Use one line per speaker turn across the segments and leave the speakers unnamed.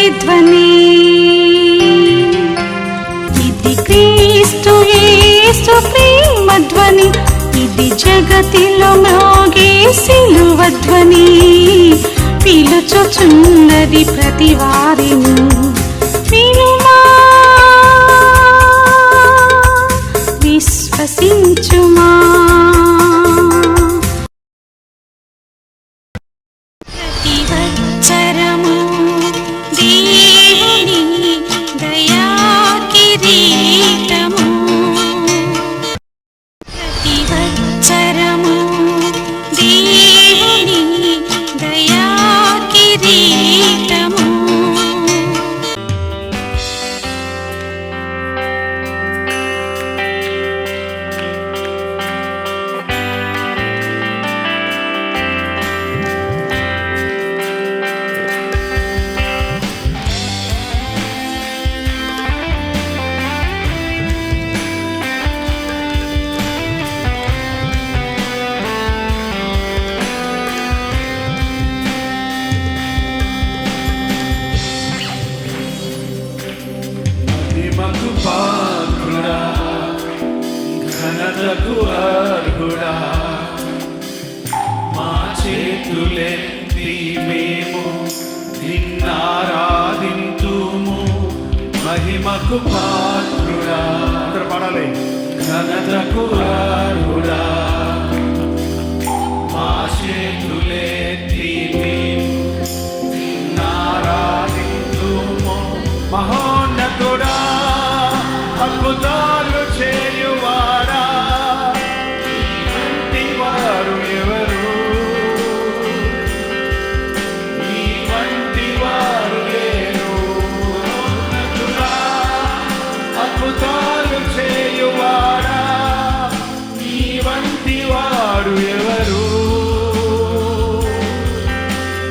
ప్రతిధ్వని. ఇది క్రీస్తు యేసు ప్రేమ ధ్వని, ఇది జగతిలో మ్రోగే సిలువ ధ్వని. పిలుచుచున్నది ప్రతి వారిని, వినుమా విశ్వసించుమా. ప్రతివత్సరము దేవుని దయా కిరీటము, ప్రతివత్సరము దేవుని దయా కిరీటము.
ఘనతకు అర్హుడా, మా చేతులెత్తి మేము నిన్నారాధింతుము. మహిమకు పాత్రుడా, అందరూ పాడాలి. ఘనతకు అర్హుడా, మా చేతులెత్తి మేము నిన్నారాధింతుము. మహోన్నతుడా, అద్భుతాలు చేయువాడా, నీ వారు ఎవరు? నీ వంటి వారు లేరు. ఉన్నతుడా, అద్భుతాలు చేయువాడా, నీ వంటి వారు ఎవరు?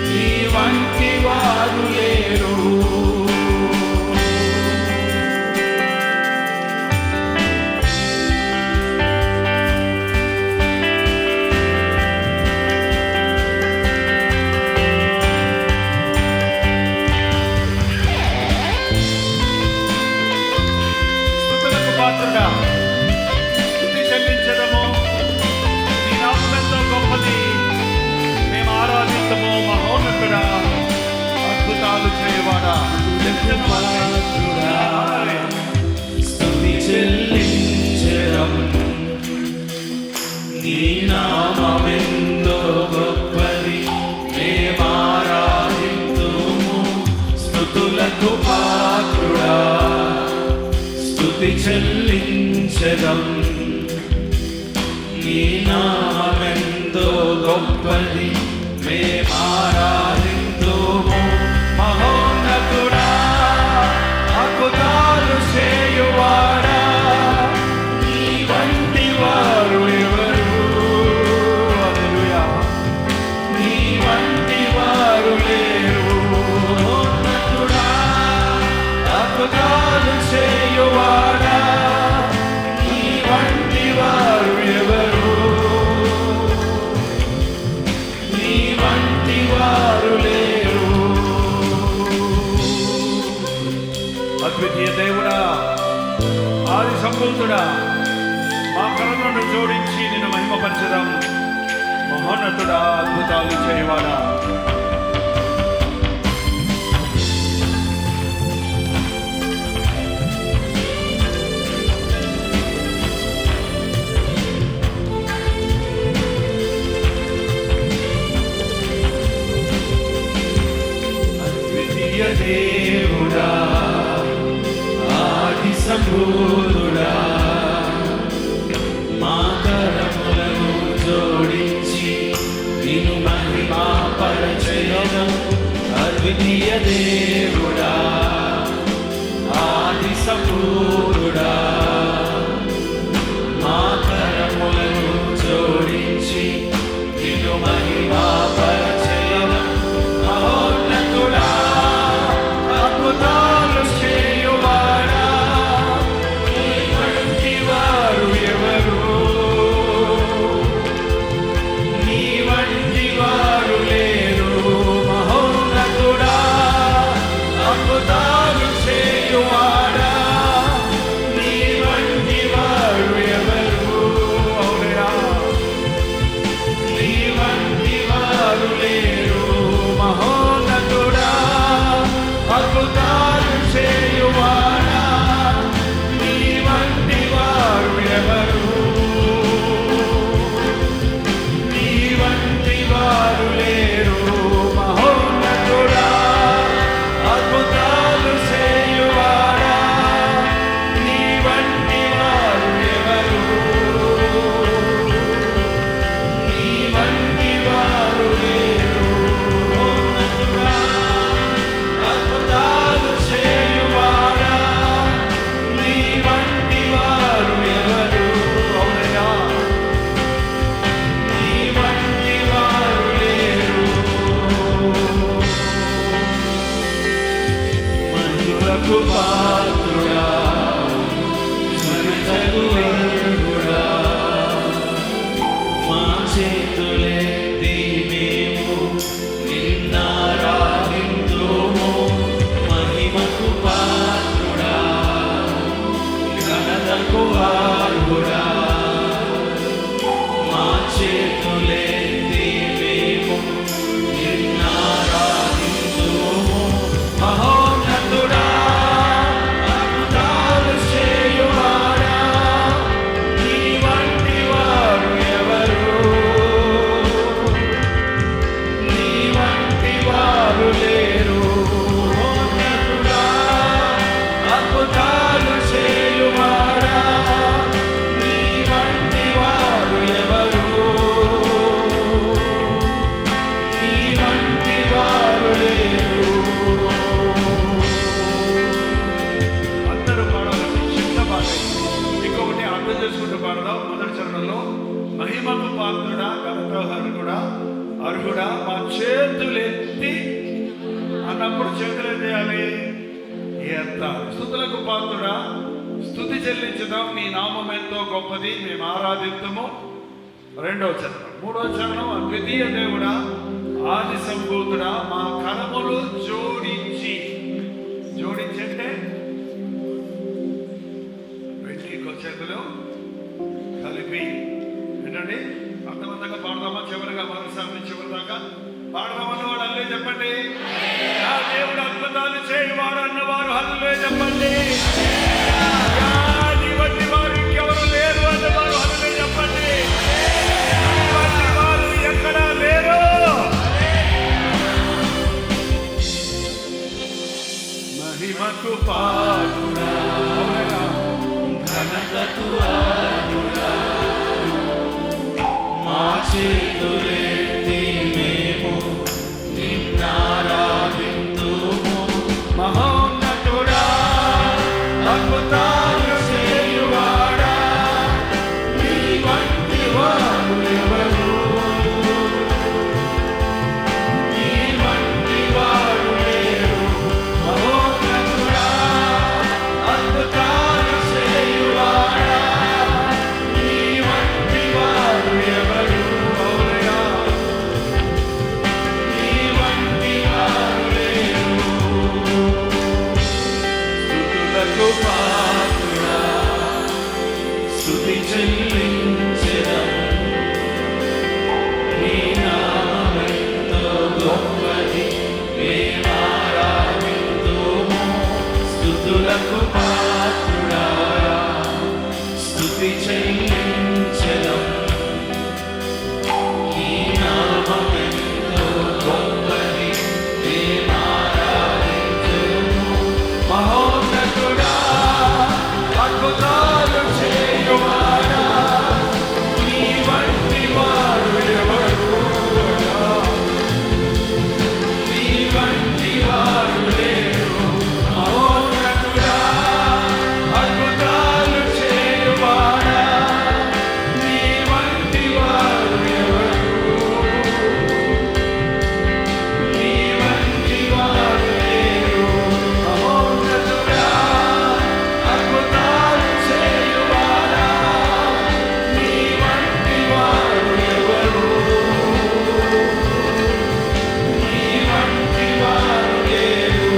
నీ వంటి వారు లేరు. స్తుతి చెల్లించడము, నీ నామమెంతో గొప్పది, మేము ఆరాధిస్తాము. మహోన్నతుడా, అద్భుతాలు చేయవాడా, స్తుతి చెల్లించడం, నీ నామమెంతో గొప్పది, మేము ఆరాధిస్తాము. స్తుతులకు పాత్రుడా, స్తుతి చెల్లించడం, నీ నామమెంతో గొప్పది, మేమారాధింతుము. మహోన్నతుడా, అద్భుతాలు చేయువాడా, నీ వంటి వారు ఎవరు? హల్లెలూయా. నీ వంటి వారు లేరు. మహోన్నతుడా, అద్భుతాలు చేయువాడా, నీ వంటి వారు ఎవరు? నీ వంటి వారు లేరు. అద్వితీయ దేవుడా, ఆది సంభూతుడా, మా కరుణను జోడించి నిన్ను మహిమపరచడం. మహోన్నతుడా, అద్భుతాలు చేయవాడా, దేవుడా, ఆది సంభూతుడా, మా కరములను జోడించి నిన్ను మహిమా పరచడం. అద్వితీయ దేవుడా, ఆది సంభూతుడా, మా కరములను జోడించి నిన్ను మహిమా పరచడం. మహోన్నతుడా, అద్భుతాలు చేయువాడా, నీ వంటి వారు ఎవరు? నీ వంటి వారు లేరు. మహోన్నతుడా, ఉన్నప్పుడు చేతులు ఏం చేయాలి? ఎత్తాలి. స్తుతులకు పాత్రుడా, స్తుతి చెల్లించుదాం, నీ నామం ఎంతో గొప్పది, మేము ఆరాధిద్దాము. 2వ చరణం. 3వ చరణం. అద్వితీయ దేవుడా, ఆది సంభూతుడా, మా కరములు జోడించి అంటే వెండి చేతులు కలిపి ఏంటండి? అర్థవంతంగా పాడదామా? చివరిగా మరోసారి చివరి దాకా పాడదామన్న వాడు అల్లే చెప్పండి. నా దేవుడు అద్భుతాలు చేయవాడు అన్నవారు హల్లే చెప్పండి. నీ వంటి వారు ఇంకెవరు లేరు అన్నవారు హల్లే చెప్పండి. నీ వంటి వారు ఎక్కడా లేరు. మహిమకు పాత్రుడా, ఘనతకు అర్హుడా, మా చేతులెత్తి మేము నిన్నారాధింతుము. మహోన్నతుడా, అద్భుతాలు చేయువాడా, నీ వంటి వారు ఎవరు? నీ వంటి వారు లేరు. మహోన్నతుడా, అద్భుతాలు చేయువాడా, నీ వంటి వారు ఎవరు? అవునయ్యా, నీ వంటి వారు లేరు. స్తుతులకు పాత్రుడా, స్తుతి చెల్లించెదం, నీ నామమెంతో గొప్పది, మేమారాధింతుము. స్తుతులకు పాత్రుడా, స్తుతి చెల్లించెదం, నీ నామమెంతో గొప్పది, మేమారాధింతుము. మహోన్నతుడా, అద్భుతాలు చేయువాడా, నీ వంటి వారు ఎవరు? నీ వంటి వారు లేరు. మహోన్నతుడా, అద్భుతాలు చేయువాడా, నీ వంటి వారు ఎవరు? నీ వంటి వారు లేరు. మహోన్నతుడా, అద్భుతాలు చేయువాడా, నీ వంటి వారు ఎవరు? నీ వంటి వారు లేరు.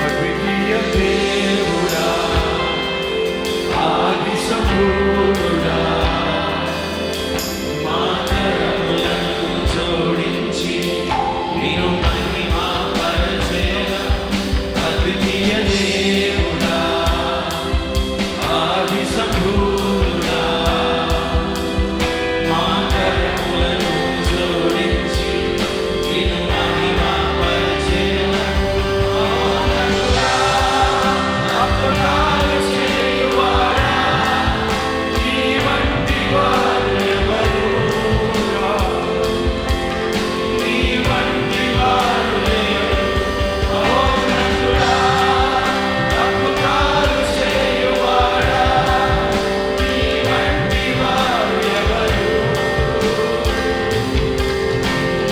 అద్వితీయ దేవుడా, ఆది సంభూతుడా, మా కరములను జోడించి నిన్ను మహిమపరచెద. అద్వితీయ దేవుడా, ఆది సంభూతుడా, మా కరములను జోడించి నిన్ను మహిమపరచెద. అద్భుతాలు చేయువాడా, నీ వంటి వారు ఎవరు? నీ వంటి వారు లేరు. మహోన్నతుడా, అద్భుతాలు చేయువాడా, నీ వంటి వారు ఎవరు?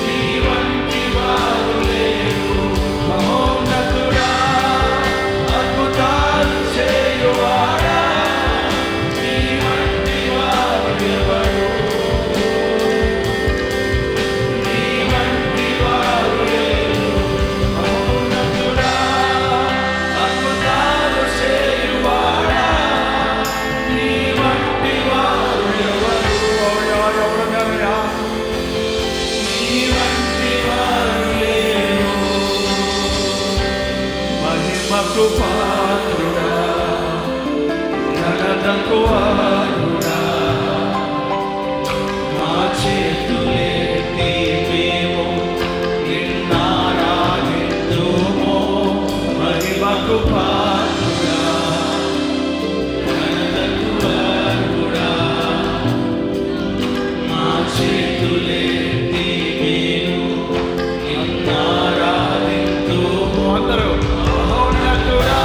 నీ వంటి వారు లేరు. మహోన్నతుడా, అద్భుతాలు చేయువాడా, నీ వంటి వారు ఎవరు? నీ వంటి వారు లేరు. మహోన్నతుడా, అద్భుతాలు చేయువాడా, నీ వంటి వారు ఎవరు? ఎవరున్నారయ్యా? నీ వంటి వారు లేరు. మహిమకు పాత్రుడా, ఘనతకు అర్హుడా, మా చేతులెత్తి మేము నిన్నారాధింతుము. మహిమకు పాత్రుడా, ఘనతకు అర్హుడా, మా చేతులెత్తి మేము నిన్నారాధింతుము. అందరూ మహోన్నతుడా,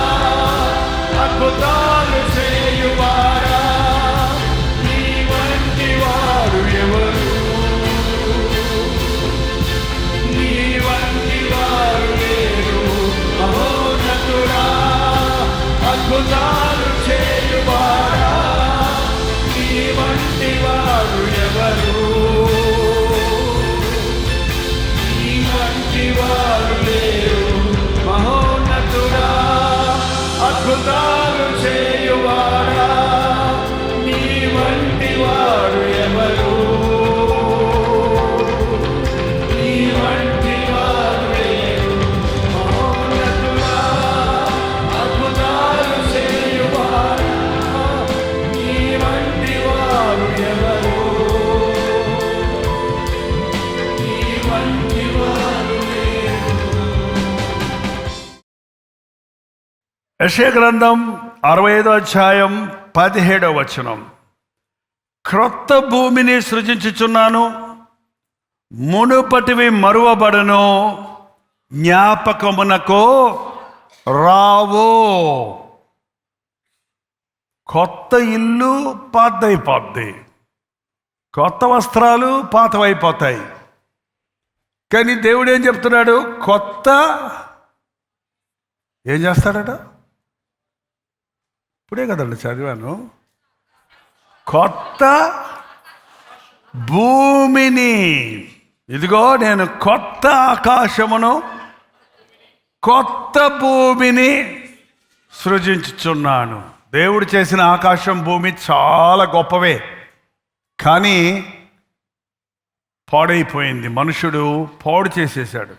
యెషయా గ్రంథం 65వ అధ్యాయం 17వ వచనం. క్రొత్త భూమిని సృజించుచున్నాను, మునుపటివి మరువబడును, జ్ఞాపకమునకు రావు. కొత్త ఇల్లు పాతదైపోద్ది, కొత్త వస్త్రాలు పాతవైపోతాయి. కానీ దేవుడు ఏం చెప్తున్నాడు? కొత్త ఏం చేస్తాడట? ఇప్పుడే కదండి చదివాను. కొత్త భూమిని, ఇదిగో నేను కొత్త ఆకాశమును కొత్త భూమిని సృజించుచున్నాను. దేవుడు చేసిన ఆకాశం భూమి చాలా గొప్పవే, కానీ పాడైపోయింది. మనుషుడు పాడు చేసేసాడు.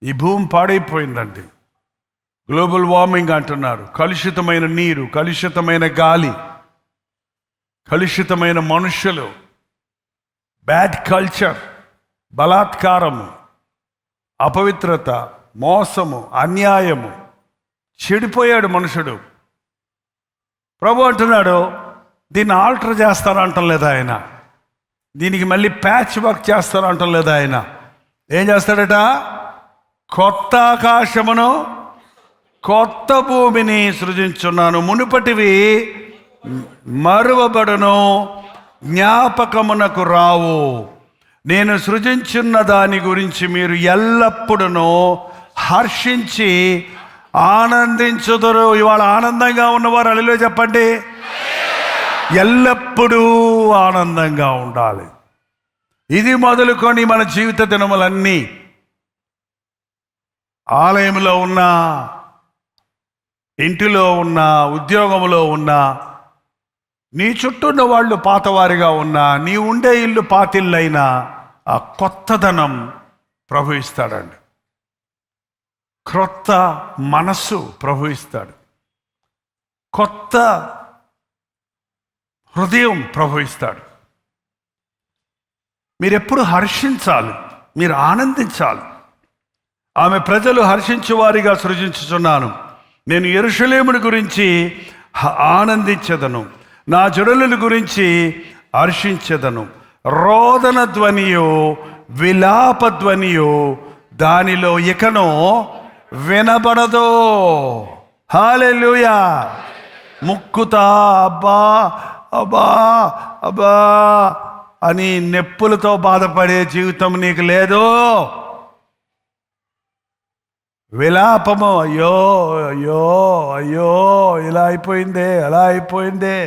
ఈ భూమి పాడైపోయిందండి. గ్లోబల్ వార్మింగ్ అంటున్నారు. కలుషితమైన నీరు, కలుషితమైన గాలి, కలుషితమైన మనుషులు, బ్యాడ్ కల్చర్, బలాత్కారము, అపవిత్రత, మోసము, అన్యాయము, చెడిపోయాడు మనుషుడు. ప్రభు అంటున్నాడు, దీన్ని ఆల్టర్ చేస్తాను అంటం లేదా ఆయన. దీనికి మళ్ళీ ప్యాచ్ వర్క్ చేస్తాను అంటం లేదా ఆయన. ఏం చేస్తాడట? కొత్త ఆకాశమును కొత్త భూమిని సృజించున్నాను, మునుపటివి మరువబడును, జ్ఞాపకమునకు రావు. నేను సృజించున్న దాని గురించి మీరు ఎల్లప్పుడూ హర్షించి ఆనందించుదురు. ఇవాళ ఆనందంగా ఉన్నవారు హల్లెలూయా చెప్పండి. ఎల్లప్పుడూ ఆనందంగా ఉండాలి. ఇది మొదలుకొని మన జీవిత దినములన్నీ, ఆలయంలో ఉన్నా, ఇంటిలో ఉన్నా, ఉద్యోగంలో ఉన్నా, నీ చుట్టూ ఉన్న వాళ్ళు పాతవారిగా ఉన్నా, నీ ఉండే ఇల్లు పాతిల్లైనా, ఆ కొత్తదనం ప్రభు ఇస్తాడండి. క్రొత్త మనస్సు ప్రభు ఇస్తాడు. కొత్త హృదయం ప్రభు ఇస్తాడు. మీరెప్పుడు హర్షించాలి, మీరు ఆనందించాలి. ఆమె ప్రజలు హర్షించువారిగా సృజించుచున్నాను. నేను యెరూషలేమును గురించి ఆనందించెదను, నా జనుల గురించి హర్షించెదను. రోదన ధ్వనియో విలాప ధ్వనియో దానిలో ఇకను వినబడదో. హల్లెలూయా. ముక్కుతా అబ్బా అబ్బా అబ్బా అని నెప్పులతో బాధపడే జీవితం నీకు లేదు. విలాపము, అయ్యో అయ్యో అయ్యో ఇలా అయిపోయిందే, అలా అయిపోయిందే.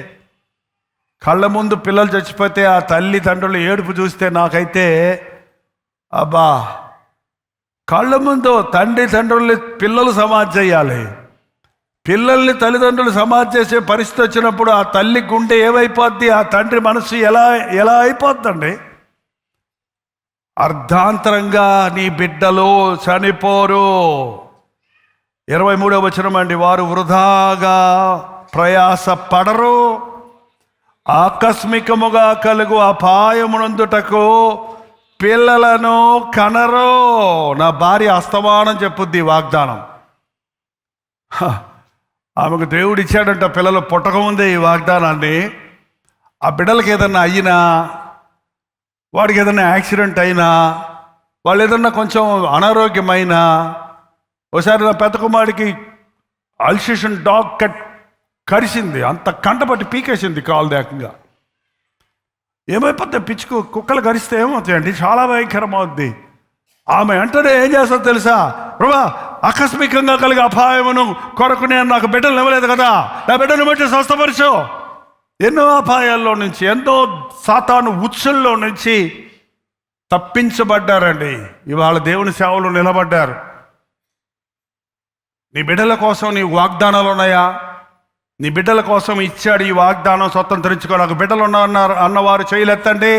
కళ్ళ ముందు పిల్లలు చచ్చిపోతే ఆ తల్లిదండ్రుల ఏడుపు చూస్తే నాకైతే అబ్బా. కళ్ళ ముందు తండ్రుల్ని పిల్లలు సమాధి చేయాలి. పిల్లల్ని తల్లిదండ్రులు సమాధి చేసే పరిస్థితి వచ్చినప్పుడు ఆ తల్లి గుండె ఏమైపోద్ది, ఆ తండ్రి మనసు ఎలా అయిపోద్దండి. అర్ధాంతరంగా నీ బిడ్డలు చనిపోరు. 23వ వచనం అండి. వారు వృధాగా ప్రయాస పడరు, ఆకస్మికముగా కలుగు అపాయమునందుటకు పిల్లలను కనరు. నా భార్య అస్తమానం చెప్పుద్ది వాగ్దానం. ఆమెకు దేవుడు ఇచ్చాడంట పిల్లలు పుట్టకముందే ఈ వాగ్దానాన్ని. ఆ బిడ్డలకి ఏదన్నా అయినా, వాడికి ఏదైనా యాక్సిడెంట్ అయినా, వాళ్ళు ఏదన్నా కొంచెం అనారోగ్యమైనా, ఒకసారి నా పెద్ద కుమారుడికి అల్సేషన్ డాగ్ కరిసింది, అంత కంటపట్టి పీకేసింది కాలు దాకంగా. ఏమైపోతే పిచ్చుకు కుక్కలు కరిస్తే ఏమవుతాయండి, చాలా భయంకరమవుద్ది. ఆమె అంటేనే ఏం చేస్తుందో తెలుసా? ప్రభా, ఆకస్మికంగా కలిగే అపాయమును కొరకు నేను నాకు బిడ్డలు ఇవ్వలేదు కదా, నా బిడ్డను బట్టి స్వస్థపరచు. ఎన్నో అపాయాల్లో నుంచి, ఎన్నో సాతాను ఉచ్చుల్లో నుంచి తప్పించబడ్డారండి. ఇవాళ దేవుని సేవలో నిలబడ్డారు. నీ బిడ్డల కోసం నీ వాగ్దానాలు ఉన్నాయా? నీ బిడ్డల కోసం ఇచ్చాడు ఈ వాగ్దానం, స్వతంత్రించుకో. నాకు బిడ్డలు అన్నవారు చేయలేత్తండి.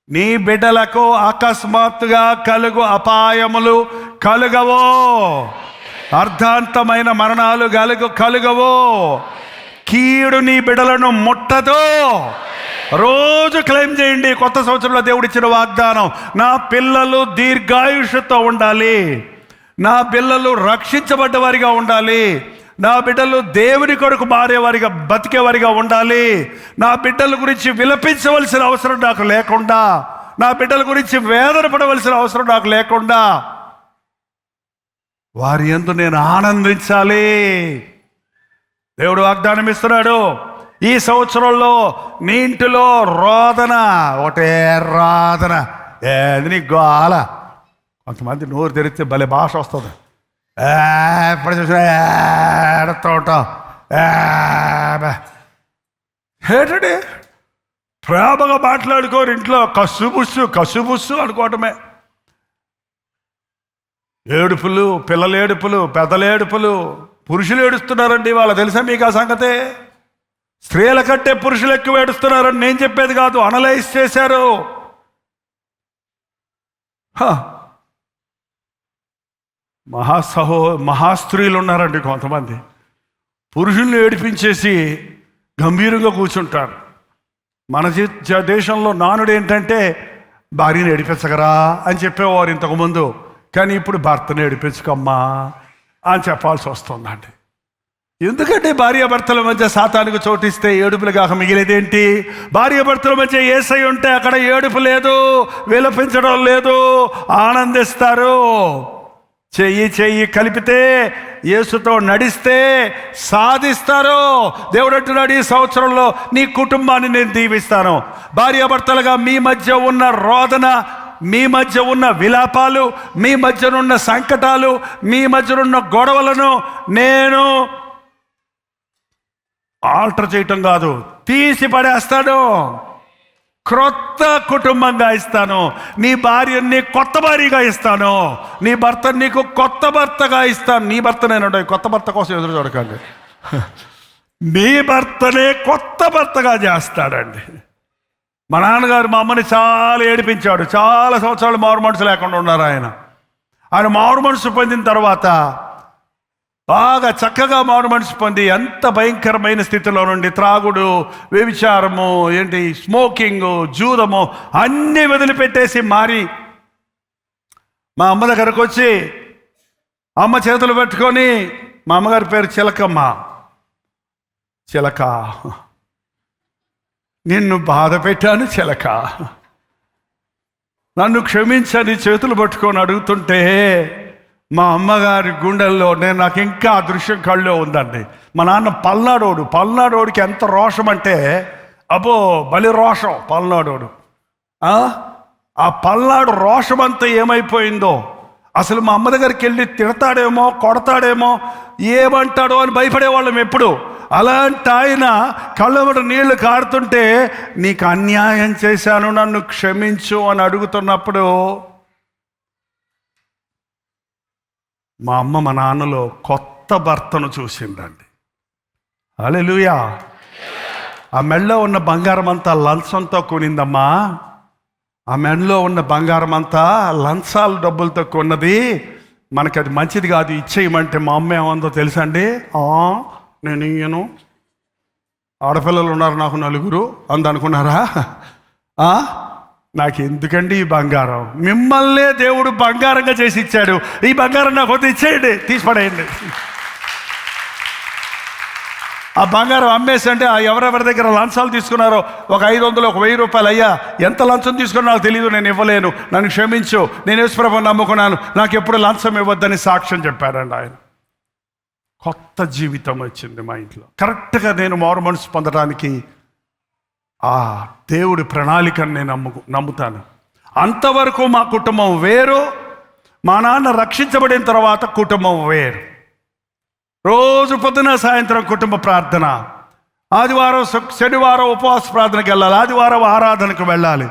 నీ బిడ్డలకు అకస్మాత్తుగా కలుగు అపాయములు కలుగవో, అర్ధాంతమైన మరణాలు కలుగవో, కీడు నీ బిడ్డలను ముట్టదు. రోజు క్లెయిమ్ చేయండి. కొత్త సంవత్సరంలో దేవుడు ఇచ్చిన వాగ్దానం, నా పిల్లలు దీర్ఘాయుష్తో ఉండాలి, నా పిల్లలు రక్షించబడ్డ వారిగా ఉండాలి, నా బిడ్డలు దేవుని కొరకు మారేవారిగా బతికేవారిగా ఉండాలి, నా బిడ్డల గురించి విలపించవలసిన అవసరం నాకు లేకుండా, నా బిడ్డల గురించి వేదన పడవలసిన అవసరం నాకు లేకుండా వారి యందు నేను ఆనందించాలి. దేవుడు వాగ్దానం ఇస్తున్నాడు. ఈ సంవత్సరంలో నీ ఇంటిలో రోదన, ఒకటే రోదన, ఏది నీ గోల. కొంతమంది నోరు తెరిస్తే భలే భాష వస్తుంది. ఎప్పుడు చూసినా ఏడుతూ ఉంటాం. ఏంటండి ప్రేమగా మాట్లాడుకోరు, ఇంట్లో కసుబుస్సు అనుకోవటమే. ఏడుపులు, పిల్లల ఏడుపులు, పెద్దల ఏడుపులు, పురుషులు ఏడుస్తున్నారండి. వాళ్ళ తెలుసా మీకు ఆ సంగతే? స్త్రీల కంటే పురుషులు ఎక్కువ ఏడుస్తున్నారని నేను చెప్పేది కాదు, అనలైజ్ చేశారు. మహాస్త్రీలు ఉన్నారండి కొంతమంది, పురుషుల్ని ఏడిపించేసి గంభీరంగా కూర్చుంటారు. మన దేశంలో నానుడు ఏంటంటే భార్యను ఏడిపించగరా అని చెప్పేవారు ఇంతకుముందు, కానీ ఇప్పుడు భర్తను ఏడిపించకమ్మా అని చెప్పాల్సి వస్తుందండి. ఎందుకంటే భార్యాభర్తల మధ్య సాతానికి చోటిస్తే ఏడుపులు కాక మిగిలేదేంటి? భార్యాభర్తల మధ్య యేసయ్య ఉంటే అక్కడ ఏడుపు లేదు, విలపించడం లేదు, ఆనందిస్తారు. చెయ్యి కలిపితే యేసుతో నడిస్తే సాధిస్తారు. దేవుడు అంటున్నాడు, ఈ సంవత్సరంలో నీ కుటుంబాన్ని నేను దీవిస్తాను. భార్యాభర్తలుగా మీ మధ్య ఉన్న రోదన, మీ మధ్య ఉన్న విలాపాలు, మీ మధ్యనున్న సంకటాలు, మీ మధ్యనున్న గొడవలను నేను ఆల్టర్ చేయటం కాదు, తీసి పడేస్తాను. క్రొత్త కుటుంబంగా ఇస్తాను. నీ భార్యని కొత్త భార్యగా ఇస్తాను. నీ భర్తని నీకు కొత్త భర్తగా ఇస్తాను. నీ భర్త నేను కొత్త భర్త కోసం ఎదురు చూడకండి. నీ భర్తనే కొత్త భర్తగా చేస్తాడండి. మా నాన్నగారు మా అమ్మని చాలా ఏడిపించాడు. చాలా సంవత్సరాలు మారు మనసు లేకుండా ఉన్నారు ఆయన మారు మనసు పొందిన తర్వాత బాగా చక్కగా మారు మనసు పొంది ఎంత భయంకరమైన స్థితిలో నుండి త్రాగుడు, వ్యభిచారము, స్మోకింగ్, జూదము అన్నీ వదిలిపెట్టేసి మారి మా అమ్మ దగ్గరకు వచ్చి అమ్మ చేతులు పెట్టుకొని, మా అమ్మగారి పేరు చిలకమ్మ, చిలక నిన్ను బాధ పెట్టాను చిలక, నన్ను క్షమించని చేతులు పట్టుకొని అడుగుతుంటే మా అమ్మగారి గుండెల్లో నాకు ఇంకా ఆ దృశ్యం కళ్ళలో ఉందండి. మా నాన్న పల్నాడోడికి ఎంత రోషం అంటే, అబ్బో బలి రోషం పల్నాడోడు. ఆ పల్నాడు రోషం అంతా ఏమైపోయిందో, అసలు మా అమ్మ దగ్గరికి వెళ్ళి తిడతాడేమో, కొడతాడేమో, ఏమంటాడో అని భయపడేవాళ్ళం ఎప్పుడు. అలాంటి ఆయన కళ్ళమట నీళ్లు కారుతుంటే, నీకు అన్యాయం చేశాను, నన్ను క్షమించు అని అడుగుతున్నప్పుడు మా అమ్మ మా నాన్నలో కొత్త భర్తను చూసిందండి. హల్లెలూయా. ఆ మెడలో ఉన్న బంగారం అంతా లంచంతో కొనిందమ్మా. ఆ మెడలో ఉన్న బంగారం అంతా లంచాల డబ్బులతో కొన్నది. మనకి అది మంచిది కాదు, ఇచ్చేయమంటే మా అమ్మ ఏమందో తెలుసా అండి? నేను ఇయ్యను, ఆడపిల్లలు ఉన్నారు నాకు 4 అందనుకున్నారా? నాకు ఎందుకండి ఈ బంగారం? మిమ్మల్నే దేవుడు బంగారంగా చేసి ఇచ్చాడు. ఈ బంగారం నాకు వద్దు, ఇచ్చేయండి, తీసిపడేయండి. ఆ బంగారం అమ్మేసి అంటే ఎవరెవరి దగ్గర లంచాలు తీసుకున్నారో ఒక 500 ఒక 1000 రూపాయలు, అయ్యా ఎంత లంచం తీసుకున్నా నాకు తెలియదు, నేను ఇవ్వలేను, నన్ను క్షమించు, నేను యేసుప్రభువుని నమ్ముకున్నాను, నాకు ఎప్పుడు లంచం ఇవ్వద్దని సాక్ష్యం చెప్పారండి ఆయన. కొత్త జీవితం వచ్చింది మా ఇంట్లో. కరెక్ట్గా నేను మారు మనసు పొందడానికి ఆ దేవుడి ప్రణాళికను నేను నమ్ముతాను. అంతవరకు మా కుటుంబం వేరు. మా నాన్న రక్షించబడిన తర్వాత కుటుంబం వేరు. రోజు పొద్దున సాయంత్రం కుటుంబ ప్రార్థన, ఆదివారం శనివారం ఉపవాస ప్రార్థనకి వెళ్ళాలి, ఆదివారం ఆరాధనకు వెళ్ళాలి,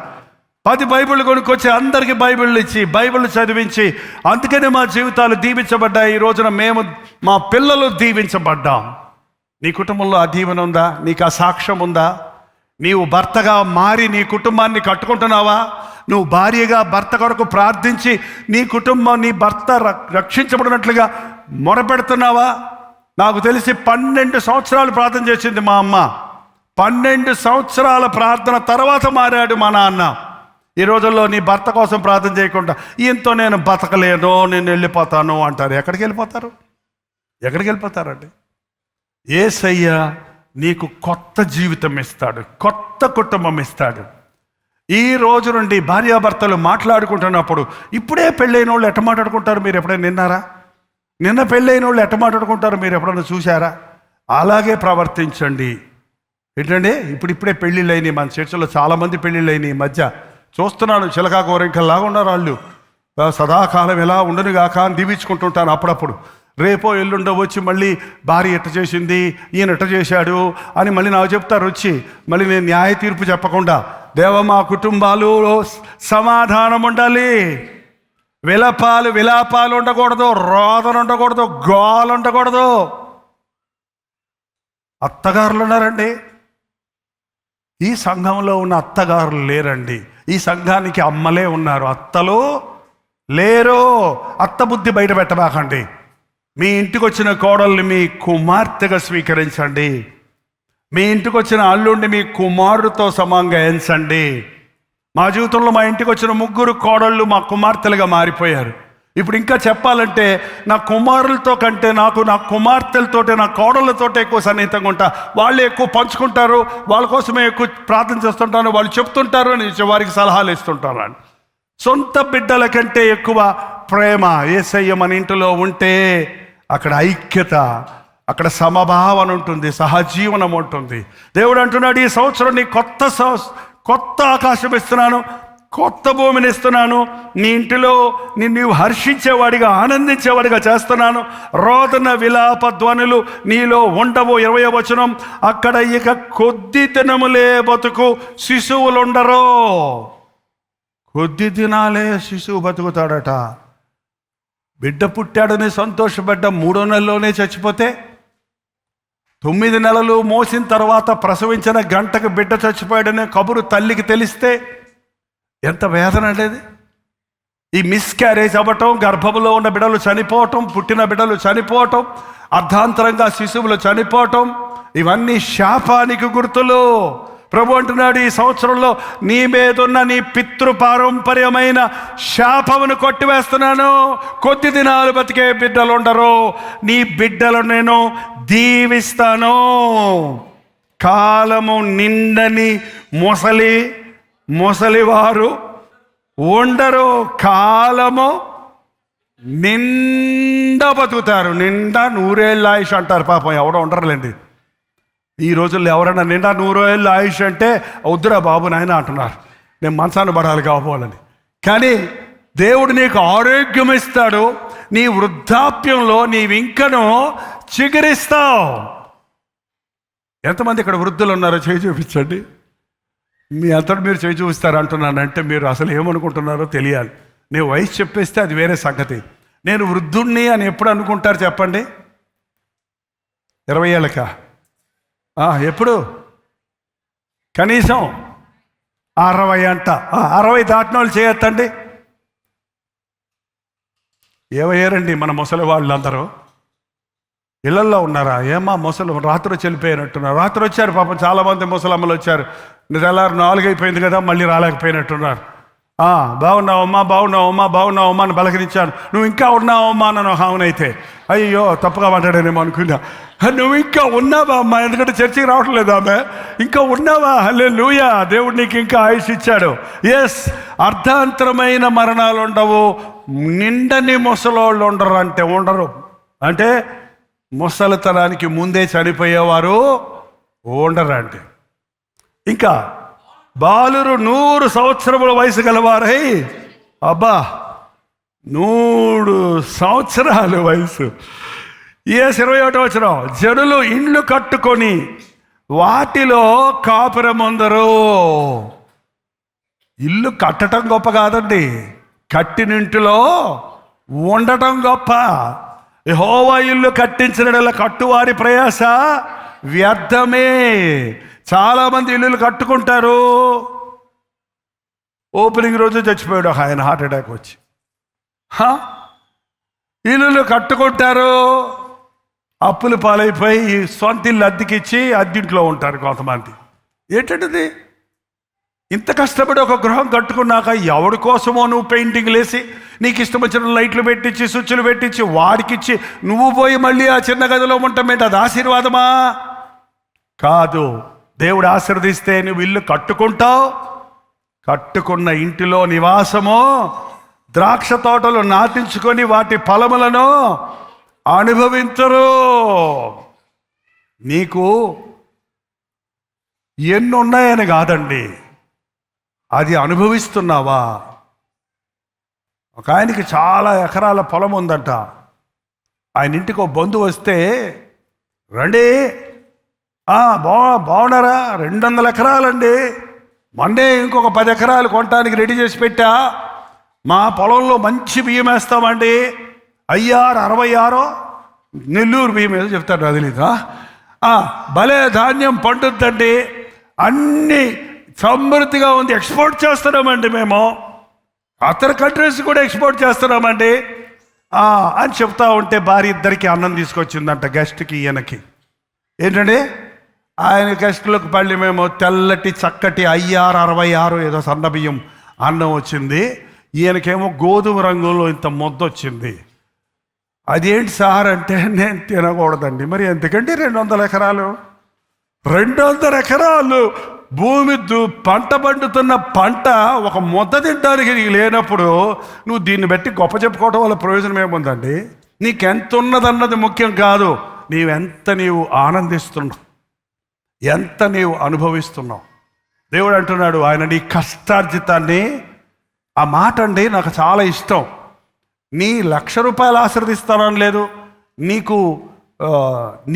10 బైబిళ్ళు కొనుక్కొచ్చి అందరికీ బైబిళ్ళు ఇచ్చి బైబిళ్ళు చదివించి, అందుకనే మా జీవితాలు దీవించబడ్డాయి. ఈ రోజున మేము, మా పిల్లలు దీవించబడ్డాం. నీ కుటుంబంలో ఆ దీవెన ఉందా? నీకు ఆ సాక్ష్యం ఉందా? నీవు భర్తగా మారి నీ కుటుంబాన్ని కట్టుకుంటున్నావా? నువ్వు భార్యగా భర్త కొరకు ప్రార్థించి నీ కుటుంబం, నీ భర్త రక్షించబడినట్లుగా మొరపెడుతున్నావా? నాకు తెలిసి 12 సంవత్సరాలు ప్రార్థన చేసింది మా అమ్మ. 12 సంవత్సరాల ప్రార్థన తర్వాత మారాడు మా నాన్న. ఈ రోజుల్లో నీ భర్త కోసం ప్రార్థన చేయకుండా ఈయనతో నేను బతకలేను, నేను వెళ్ళిపోతాను అంటారు. ఎక్కడికి వెళ్ళిపోతారండి? యేసయ్య నీకు కొత్త జీవితం ఇస్తాడు, కొత్త కుటుంబం ఇస్తాడు. ఈ రోజు నుండి భార్యాభర్తలు మాట్లాడుకుంటున్నప్పుడు, ఇప్పుడే పెళ్ళైన వాళ్ళు ఎట్ట మాట్లాడుకుంటారు మీరు ఎప్పుడైనా విన్నారా? నిన్న పెళ్ళైన వాళ్ళు ఎట్ట మాట్లాడుకుంటారు మీరు ఎప్పుడైనా చూసారా? అలాగే ప్రవర్తించండి. ఏంటంటే ఇప్పుడిప్పుడే పెళ్ళిళ్ళు అయినాయి, మన చర్చలో చాలామంది పెళ్ళిళ్ళు అయినాయి. ఈ మధ్య చూస్తున్నాను, చిలకా గోరింకల్లాగా ఉన్నారు వాళ్ళు. సదాకాలం ఎలా ఉండను గాక అని దీవించుకుంటుంటాను అప్పుడప్పుడు. రేపో ఎల్లుండో వచ్చి మళ్ళీ భార్య ఎట్ట చేసింది, ఈయన ఎట్ట చేశాడు అని మళ్ళీ నాకు చెప్తారు వచ్చి. మళ్ళీ నేను న్యాయ తీర్పు చెప్పకుండా, దేవ మా కుటుంబాలు సమాధానం ఉండాలి, విలాపాలు ఉండకూడదు, రోదన ఉండకూడదు, గోలు ఉండకూడదు. అత్తగారులు ఉన్నారండి, ఈ సంఘంలో ఉన్న అత్తగారులు లేరండి. ఈ సంఘానికి అమ్మలే ఉన్నారు, అత్తలు లేరు. అత్త బుద్ధి బయట పెట్టబాకండి. మీ ఇంటికి వచ్చిన కోడల్ని మీ కుమార్తెగా స్వీకరించండి. మీ ఇంటికి వచ్చిన అల్లుడిని మీ కుమారుడితో సమానంగా ఎంచండి. మా జీవితంలో మా ఇంటికి వచ్చిన 3 కోడళ్ళు మా కుమార్తెలుగా మారిపోయారు. ఇప్పుడు ఇంకా చెప్పాలంటే నా కుమారులతో కంటే నాకు నా కుమార్తెలతోటే, నా కోడళ్ళతోటే ఎక్కువ సన్నిహితంగా ఉంటా. వాళ్ళు ఎక్కువ పంచుకుంటారు, వాళ్ళ కోసమే ఎక్కువ ప్రార్థన చేస్తుంటాను, వాళ్ళు చెప్తుంటారు, నేను వారికి సలహాలు ఇస్తుంటాను. సొంత బిడ్డల కంటే ఎక్కువ ప్రేమ యేసయ్య మన ఇంటిలో ఉంటే అక్కడ ఐక్యత, అక్కడ సమభావన ఉంటుంది, సహజీవనం ఉంటుంది. దేవుడు అంటున్నాడు, ఈ సంవత్సరం నీ కొత్త ఆకాశం ఇస్తున్నాను, కొత్త భూమిని ఇస్తున్నాను, నీ ఇంటిలో నీవు హర్షించేవాడిగా, ఆనందించేవాడిగా చేస్తున్నాను. రోదన విలాప ధ్వనులు నీలో ఉండవు. 20వ వచనం, అక్కడ ఇక కొద్ది దినములే బతుకు శిశువులుండరు. కొద్ది దినాలే శిశువు బతుకుతాడట. బిడ్డ పుట్టాడని సంతోషపడ్డ 3వ నెలలోనే చచ్చిపోతే, 9 నెలలు మోసిన తర్వాత ప్రసవించిన గంటకు బిడ్డ చచ్చిపోయాడనే కబురు తల్లికి తెలిస్తే ఎంత వేదన అనేది. ఈ మిస్క్యారేజ్ అవ్వటం, గర్భంలో ఉన్న బిడ్డలు చనిపోవటం, పుట్టిన బిడ్డలు చనిపోవటం, అర్ధాంతరంగా శిశువులు చనిపోవటం, ఇవన్నీ శాపానికి గుర్తులు. ప్రభు అంటున్నాడు, ఈ సంవత్సరంలో నీ మీదున్న నీ పితృపారంపర్యమైన శాపమును కొట్టివేస్తున్నాను. కొద్ది దినాలు బతికే బిడ్డలు ఉండరు, నీ బిడ్డలు నేను దీవిస్తాను. కాలము నిండని ముసలివారు ఉండరు, కాలము నిండా బతుకుతారు. నిండా 100 ఏళ్ళ ఆయుష్ అంటారు. పాపం ఎవడో ఉండరులేండి ఈ రోజుల్లో. ఎవరైనా నిండా 100 ఏళ్ళ ఆయుష్ అంటే వద్దురా బాబు నాయన అంటున్నారు, నేను మనసాన్ని పడాలి కావాలని. కానీ దేవుడు నీకు ఆరోగ్యం ఇస్తాడు. నీ వృద్ధాప్యంలో నీవింకను చిగురిస్తావు. ఎంతమంది ఇక్కడ వృద్ధులు ఉన్నారో చేయి చూపించండి. మీ అంతటి మీరు చేయి చూపిస్తారు అంటున్నానంటే మీరు అసలు ఏమనుకుంటున్నారో తెలియాలి. నేను వయసు చెప్పేస్తే అది వేరే సంగతి. నేను వృద్ధుణ్ణి అని ఎప్పుడు అనుకుంటారు చెప్పండి? 20 ఏళ్ళకా? ఎప్పుడు? కనీసం 60 అంట. 60 దాటిన వాళ్ళు చేయొద్దండి. ఏమయ్యారండి మన ముసలి వాళ్ళందరూ? ఇళ్లల్లో ఉన్నారా? ఏమా ముసలు రాత్రి వచ్చి వెళ్ళిపోయినట్టున్నారు. రాత్రి వచ్చారు పాపం, చాలామంది ముసలమ్మలు వచ్చారు. తెల్లారు 4 అయిపోయింది కదా, మళ్ళీ రాలేకపోయినట్టున్నారు. బాగున్నావమ్మా అని పలకరించాను. నువ్వు ఇంకా ఉన్నావమ్మా నన్ను అవునైతే అయ్యో తప్పుగా మాట్లాడానేమో అనుకున్నా. నువ్వు ఇంకా ఉన్నావా అమ్మా? ఎందుకంటే చర్చికి రావట్లేదు ఆమె. ఇంకా ఉన్నావా? హల్లెలూయా, దేవుడు నీకు ఇంకా ఆయుష్ ఇచ్చాడు. ఎస్, అర్ధాంతరమైన మరణాలు ఉండవు, నిండని ముసలోళ్ళు ఉండరు. అంటే ముసలితనానికి ముందే చనిపోయేవారు ఉండరండి. ఇంకా బాలురు 100 సంవత్సరముల వయసు గలవారై, 100 సంవత్సరాల వయసు. 21వ వచనం, జనులు ఇండ్లు కట్టుకొని వాటిలో కాపురముందరు. ఇల్లు కట్టడం గొప్ప కాదండి, కట్టినింటిలో ఉండటం గొప్ప. యెహోవా ఇల్లు కట్టించిన కట్టువారి ప్రయాస వ్యర్థమే. చాలామంది ఇల్లులు కట్టుకుంటారు, ఓపెనింగ్ రోజు చచ్చిపోయాడు ఆయన, హార్ట్ అటాక్ వచ్చి. ఇల్లులు కట్టుకుంటారు, అప్పులు పాలైపోయి సొంత ఇల్లు అద్దెకిచ్చి అద్దెంట్లో ఉంటారు కొంతమంది.
ఏంటంటే ఇంత కష్టపడి ఒక గృహం కట్టుకున్నాక ఎవడి కోసమో నువ్వు పెయింటింగ్లు వేసి నీకు ఇష్టం వచ్చిన లైట్లు పెట్టించి స్విచ్లు పెట్టించి వాడికిచ్చి నువ్వు పోయి మళ్ళీ ఆ చిన్న గదిలో ఉండటమేంటి? అది ఆశీర్వాదమా? కాదు. దేవుడు ఆశీర్వదిస్తే నువ్వు ఇల్లు కట్టుకుంటావు, కట్టుకున్న ఇంటిలో నివాసము, ద్రాక్ష తోటలు నాటించుకొని వాటి ఫలములను అనుభవించరు. నీకు ఎన్ని ఉన్నాయని కాదండి, అది అనుభవిస్తున్నావా? ఒక ఆయనకి చాలా ఎకరాల పొలం ఉందంట. ఆయన ఇంటికి ఒక బంధువు వస్తే, రండి బాగున్నారా, 200 ఎకరాలండి, మొన్నే ఇంకొక 10 ఎకరాలు కొనటానికి రెడీ చేసి పెట్టా, మా పొలంలో మంచి బియ్యం వేస్తామండి, IR 66 నెల్లూరు బియ్యం ఏదో చెప్తాడు, అది లేదా, భలే ధాన్యం పండుద్దండి, అన్నీ సమృద్ధిగా ఉంది, ఎక్స్పోర్ట్ చేస్తున్నామండి, మేము అతర కంట్రీస్ కూడా ఎక్స్పోర్ట్ చేస్తున్నామండి అని చెప్తా ఉంటే భార్య ఇద్దరికి అన్నం తీసుకొచ్చిందంట, గెస్ట్కి ఈయనకి. ఏంటండి ఆయన గెస్టులకు పళ్ళి మేము తెల్లటి చక్కటి IR 66 ఏదో సన్న బియ్యం అన్నం వచ్చింది, ఈయనకేమో గోధుమ రంగులో ఇంత ముద్ద వచ్చింది. అదేంటి సార్ అంటే, నేను తినకూడదండి. మరి ఎందుకంటే 200 ఎకరాలు 200 ఎకరాలు భూమి పంట పండుతున్న పంట ఒక ముద్ద తినడానికి నీకు లేనప్పుడు నువ్వు దీన్ని బట్టి గొప్ప చెప్పుకోవడం వల్ల ప్రయోజనం ఏముందండి? నీకెంత ఉన్నదన్నది ముఖ్యం కాదు, నీవు ఆనందిస్తున్నావు, ఎంత నీవు అనుభవిస్తున్నావు. దేవుడు అంటున్నాడు, ఆయన నీ కష్టార్జితాన్ని, ఆ మాట అండి నాకు చాలా ఇష్టం, నీ 1,00,000 రూపాయలు ఆశీర్దిస్తానని లేదు,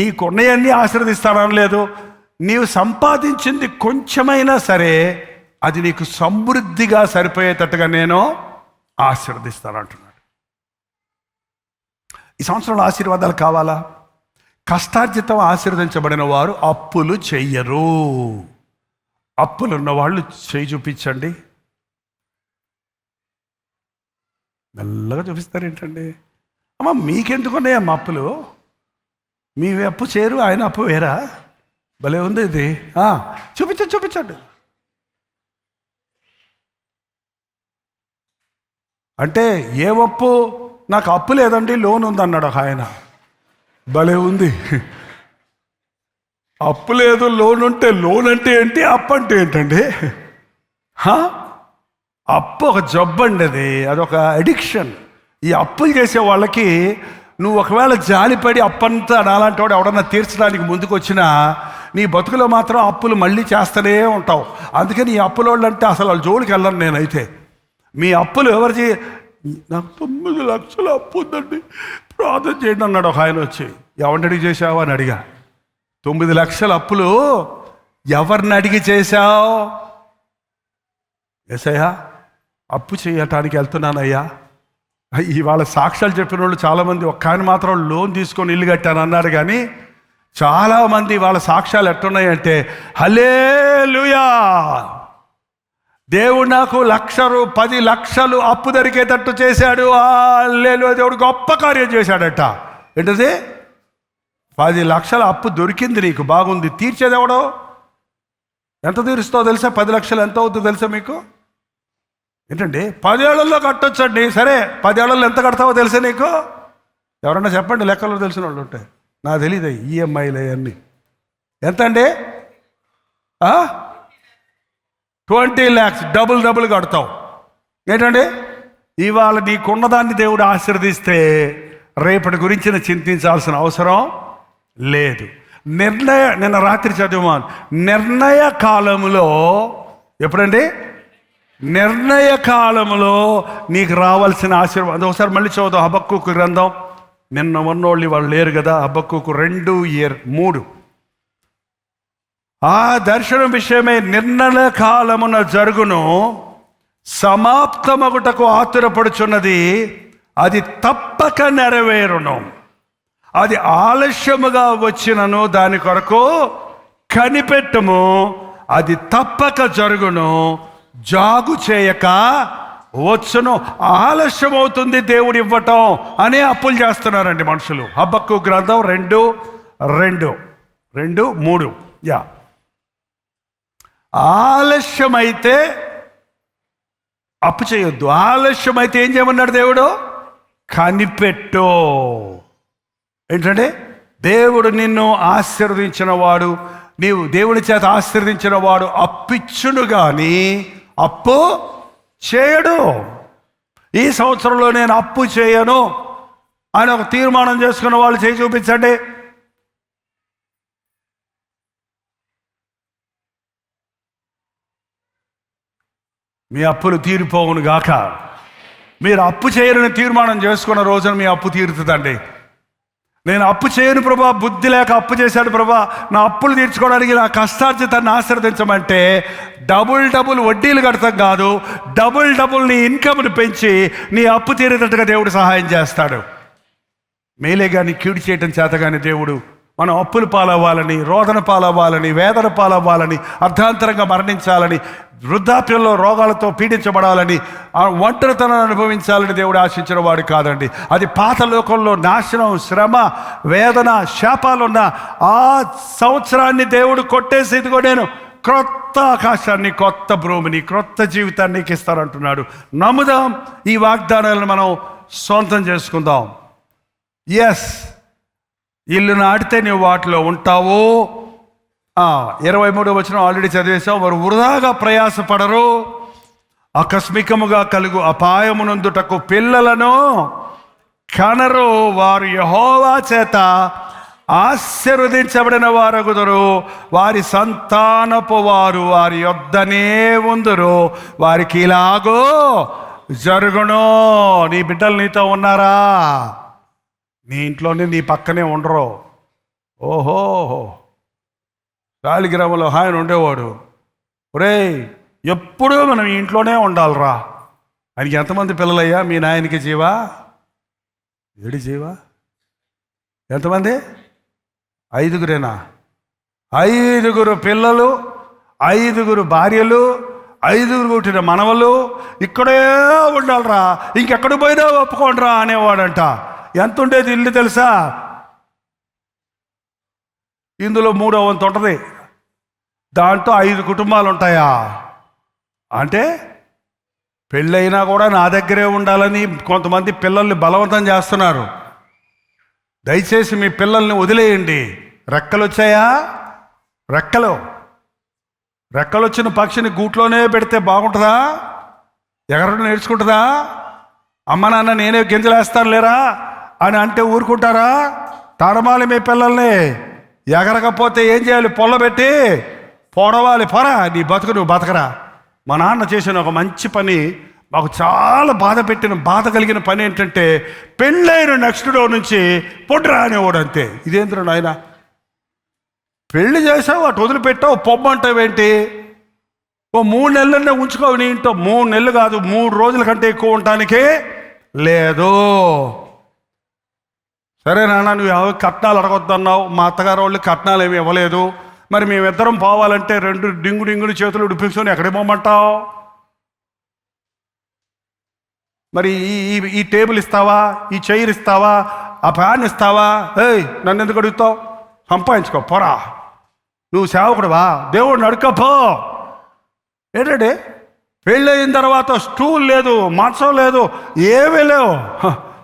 నీకున్నయన్నీ ఆశీర్దిస్తానని లేదు, నీవు సంపాదించింది కొంచెమైనా సరే అది నీకు సమృద్ధిగా సరిపోయేటట్టుగా నేను ఆశీర్వదిస్తాను అంటున్నాడు. ఈ సంవత్సరంలో ఆశీర్వాదాలు కావాలా? కష్టార్జితం ఆశీర్వదించబడిన వారు అప్పులు చెయ్యరు. అప్పులున్న వాళ్ళు చేయి చూపించండి. మెల్లగా చూపిస్తారేంటండి? అమ్మ మీకెందుకున్నాయి అమ్మ అప్పులు? మీ అప్పు చేరు, ఆయన అప్పు వేరా? భలే ఉంది ఇది. చూపించండి. అంటే ఏ అప్పు? నాకు అప్పు లేదండి, లోన్ ఉందన్నాడు ఒక ఆయన. భలే ఉంది. అప్పు లేదు, లోన్ ఉంటే, లోన్ అంటే ఏంటి, అప్పు అంటే ఏంటండి? అప్పు ఒక జబ్బు అండి, అదొక అడిక్షన్. ఈ అప్పులు చేసే వాళ్ళకి నువ్వు ఒకవేళ జాలిపడి అప్పంతా నాలాంటి వాడు ఎవడన్నా తీర్చడానికి ముందుకు వచ్చినా నీ బతుకులో మాత్రం అప్పులు మళ్ళీ చేస్తూనే ఉంటావు. అందుకని ఈ అప్పుల వాళ్ళు అంటే అసలు వాళ్ళ జోలికి వెళ్ళను నేనైతే. మీ అప్పులు ఎవరు నాకు 9 లక్షలు అప్పు ఉందండి, ప్రార్థన చేయండి అన్నాడు ఒక ఆయన వచ్చి. ఎవరిని అడిగి చేశావు అని అడిగా. 9 లక్షల అప్పులు ఎవరిని అడిగి చేశావు? ఎసయ్యా అప్పు చేయటానికి వెళ్తున్నానయ్యా. ఇవాళ సాక్ష్యాలు చెప్పిన వాళ్ళు చాలామంది, ఒక్క ఆయన మాత్రం లోన్ తీసుకొని ఇల్లు కట్టాను అన్నారు, కానీ చాలామంది వాళ్ళ సాక్ష్యాలు ఎట్టున్నాయంటే, హల్లెలూయా, దేవుడు నాకు 10 లక్షలు అప్పు దొరికేటట్టు చేశాడు, హల్లెలూయా, దేవుడు గొప్ప కార్యం చేశాడట. ఏంటది? 10 లక్షల అప్పు దొరికింది నీకు, బాగుంది. తీర్చేది ఎవడో? ఎంత తీరుస్తావు తెలుసా? 10 లక్షలు ఎంత అవుతుందో తెలుసా మీకు? ఏంటండి 10 ఏళ్లలో కట్టొచ్చండి. సరే 10 ఏళ్లలో ఎంత కడతావో తెలుసా నీకు? ఎవరన్నా చెప్పండి, లెక్కలు తెలిసిన వాళ్ళు ఉంటే. నాకు తెలియదు ఈఎంఐలు అవన్నీ. ఎంత అండి? 20 lakhs డబుల్ కడతావు. ఏంటండి? ఇవాళ నీకున్నదాన్ని దేవుడు ఆశీర్వదిస్తే రేపటి గురించి చింతించాల్సిన అవసరం లేదు. నిన్న రాత్రి చదివాను, నిర్ణయ కాలంలో, ఎప్పుడండి? నిర్ణయ కాలంలో నీకు రావాల్సిన ఆశీర్వాదం. ఒకసారి మళ్ళీ చదువుదాం హబక్కూకు గ్రంథం. నిన్న ఉన్నోళ్ళు వాళ్ళు లేరు కదా. హబక్కూకు 2:3. ఆ దర్శనం విషయమే నిర్ణయ కాలమున జరుగును, సమాప్తమగుటకు ఆతురపడుచున్నది, అది తప్పక నెరవేరును, అది ఆలస్యముగా వచ్చినను దాని కొరకు కనిపెట్టుము, అది తప్పక జరుగును, జాగు చేయక వచ్చును. ఆలస్యం అవుతుంది దేవుడు ఇవ్వటం అనే అప్పులు చేస్తున్నారండి మనుషులు. హబక్కూకు గ్రంథం 2:3. ఆలస్యమైతే అప్పు చేయొద్దు. ఆలస్యమైతే ఏం చేయమన్నాడు దేవుడు? కనిపెట్టు. ఏంటంటే దేవుడు నిన్ను ఆశీర్వదించిన వాడు, నీవు దేవుని చేత ఆశీర్వదించిన వాడు అప్పిచ్చును కానీ అప్పు చేయడు. ఈ సంవత్సరంలో నేను అప్పు చేయను అని ఒక తీర్మానం చేసుకున్న వాళ్ళు చేయి చూపించండి. మీ అప్పులు తీరిపోవును గాక. మీరు అప్పు చేయరని తీర్మానం చేసుకున్న రోజున మీ అప్పు తీరుతుందండి. నేను అప్పు చేయను ప్రభా, బుద్ధి లేక అప్పు చేశాడు ప్రభా, నా అప్పులు తీర్చుకోవడానికి నా కష్టార్జితాన్ని ఆశీర్వదించమంటే డబుల్ వడ్డీలు కడతాం కాదు, డబుల్ నీ ఇన్కమ్ని పెంచి నీ అప్పు తీరేటట్టుగా దేవుడు సహాయం చేస్తాడు. మేలే కానీ కీడు చేయటం చేత కానీ దేవుడు మనం అప్పులు పాలవ్వాలని, రోదన పాలవ్వాలని, వేదన పాలవ్వాలని, అర్ధాంతరంగా మరణించాలని, వృద్ధాప్యంలో రోగాలతో పీడించబడాలని, ఒంటరితనాన్ని అనుభవించాలని దేవుడు ఆశించిన వాడు కాదండి. అది పాత లోకంలో నాశనం, శ్రమ, వేదన, శాపాలున్న ఆ సంవత్సరాన్ని దేవుడు కొట్టేసి ఇదిగో నేను క్రొత్త ఆకాశాన్ని, కొత్త భూమిని, క్రొత్త జీవితాన్ని నీకు ఇస్తానంటున్నాడు. నమ్ముదాం. ఈ వాగ్దానాలను మనం సొంతం చేసుకుందాం. ఎస్, ఇల్లు నాటితే నువ్వు వాటిలో ఉంటావు. 23వ వచనం ఆల్రెడీ చదివేశాం. వారు వృధాగా ప్రయాసపడరు, ఆకస్మికముగా కలుగు అపాయమునందుటకు పిల్లలను కనరు. వారు యెహోవా చేత ఆశీర్వదించబడిన వారగుదురు. వారి సంతానపు వారు వారి యొద్దనే ఉందురు. వారికి ఇలాగో జరుగును. నీ బిడ్డలు నీతో ఉన్నారా? నీ ఇంట్లోనే నీ పక్కనే ఉండరు. ఓహో, శాలిగ్రామంలో ఆయన ఉండేవాడు, ఒరేయ్ ఎప్పుడూ మనం ఇంట్లోనే ఉండాలిరా. ఆయనకి ఎంతమంది పిల్లలయ్యా? మీ నాయనకి జీవా? 7 జీవా? ఎంతమంది? 5గురేనా? 5గురు పిల్లలు, 5గురు భార్యలు, 5గురు పుట్టిన మనవలు, ఇక్కడే ఉండాలిరా, ఇంకెక్కడ పోయినా ఒప్పుకోండిరా అనేవాడంట. ఎంత ఉండేది ఇల్లు తెలుసా? ఇందులో 3వ వంతు ఉంటుంది. దాంట్లో 5 కుటుంబాలు ఉంటాయా? అంటే పెళ్ళైనా కూడా నా దగ్గరే ఉండాలని కొంతమంది పిల్లల్ని బలవంతం చేస్తున్నారు. దయచేసి మీ పిల్లల్ని వదిలేయండి. రెక్కలు వచ్చాయా? రెక్కలు వచ్చిన పక్షిని గూట్లోనే పెడితే బాగుంటుందా? ఎగరడం నేర్చుకుంటుందా? అమ్మ నాన్న నేనే గింజలేస్తాను లేరా అని అంటే ఊరుకుంటారా? తరమాలి మీ పిల్లల్ని. ఎగరకపోతే ఏం చేయాలి? పొల్లబెట్టి పొడవాలి. పొరా, నీ బతుకు నువ్వు బతకరా. మా నాన్న చేసిన ఒక మంచి పని, మాకు చాలా బాధ కలిగిన పని ఏంటంటే, పెళ్ళైన నెక్స్ట్ డే నుంచి పొడ్రా అనేవాడు. అంతే. ఇదేంద్ర నాయన, పెళ్లి చేసావు అటు వదిలిపెట్టావు పొమ్మంటావేంటి? ఓ 3 నెలలనే ఉంచుకోవు నీ ఇంట్లో. 3 నెలలు కాదు, 3 రోజుల కంటే ఎక్కువ ఉండటానికే లేదు. సరే నాన్న, నువ్వు కట్నాలు అడగొద్దన్నావు, మా అత్తగారు వాళ్ళు కట్నాలు ఏమి ఇవ్వలేదు, మరి మేమిద్దరం పోవాలంటే 2 డింగులు చేతులు ఉడిపించుకొని ఎక్కడికి పోమంటావు? మరి ఈ టేబుల్ ఇస్తావా? ఈ చైర్ ఇస్తావా? ఆ ఫ్యాన్ ఇస్తావా? నన్ను ఎందుకు అడుగుతావు? సంపాదించుకో, పోరా. నువ్వు సేవకుడువా? దేవుడిని అడుక్కపో. ఏంటంటే పెళ్ళయిన తర్వాత స్టూల్ లేదు, మంచం లేదు, ఏమీ లేవు.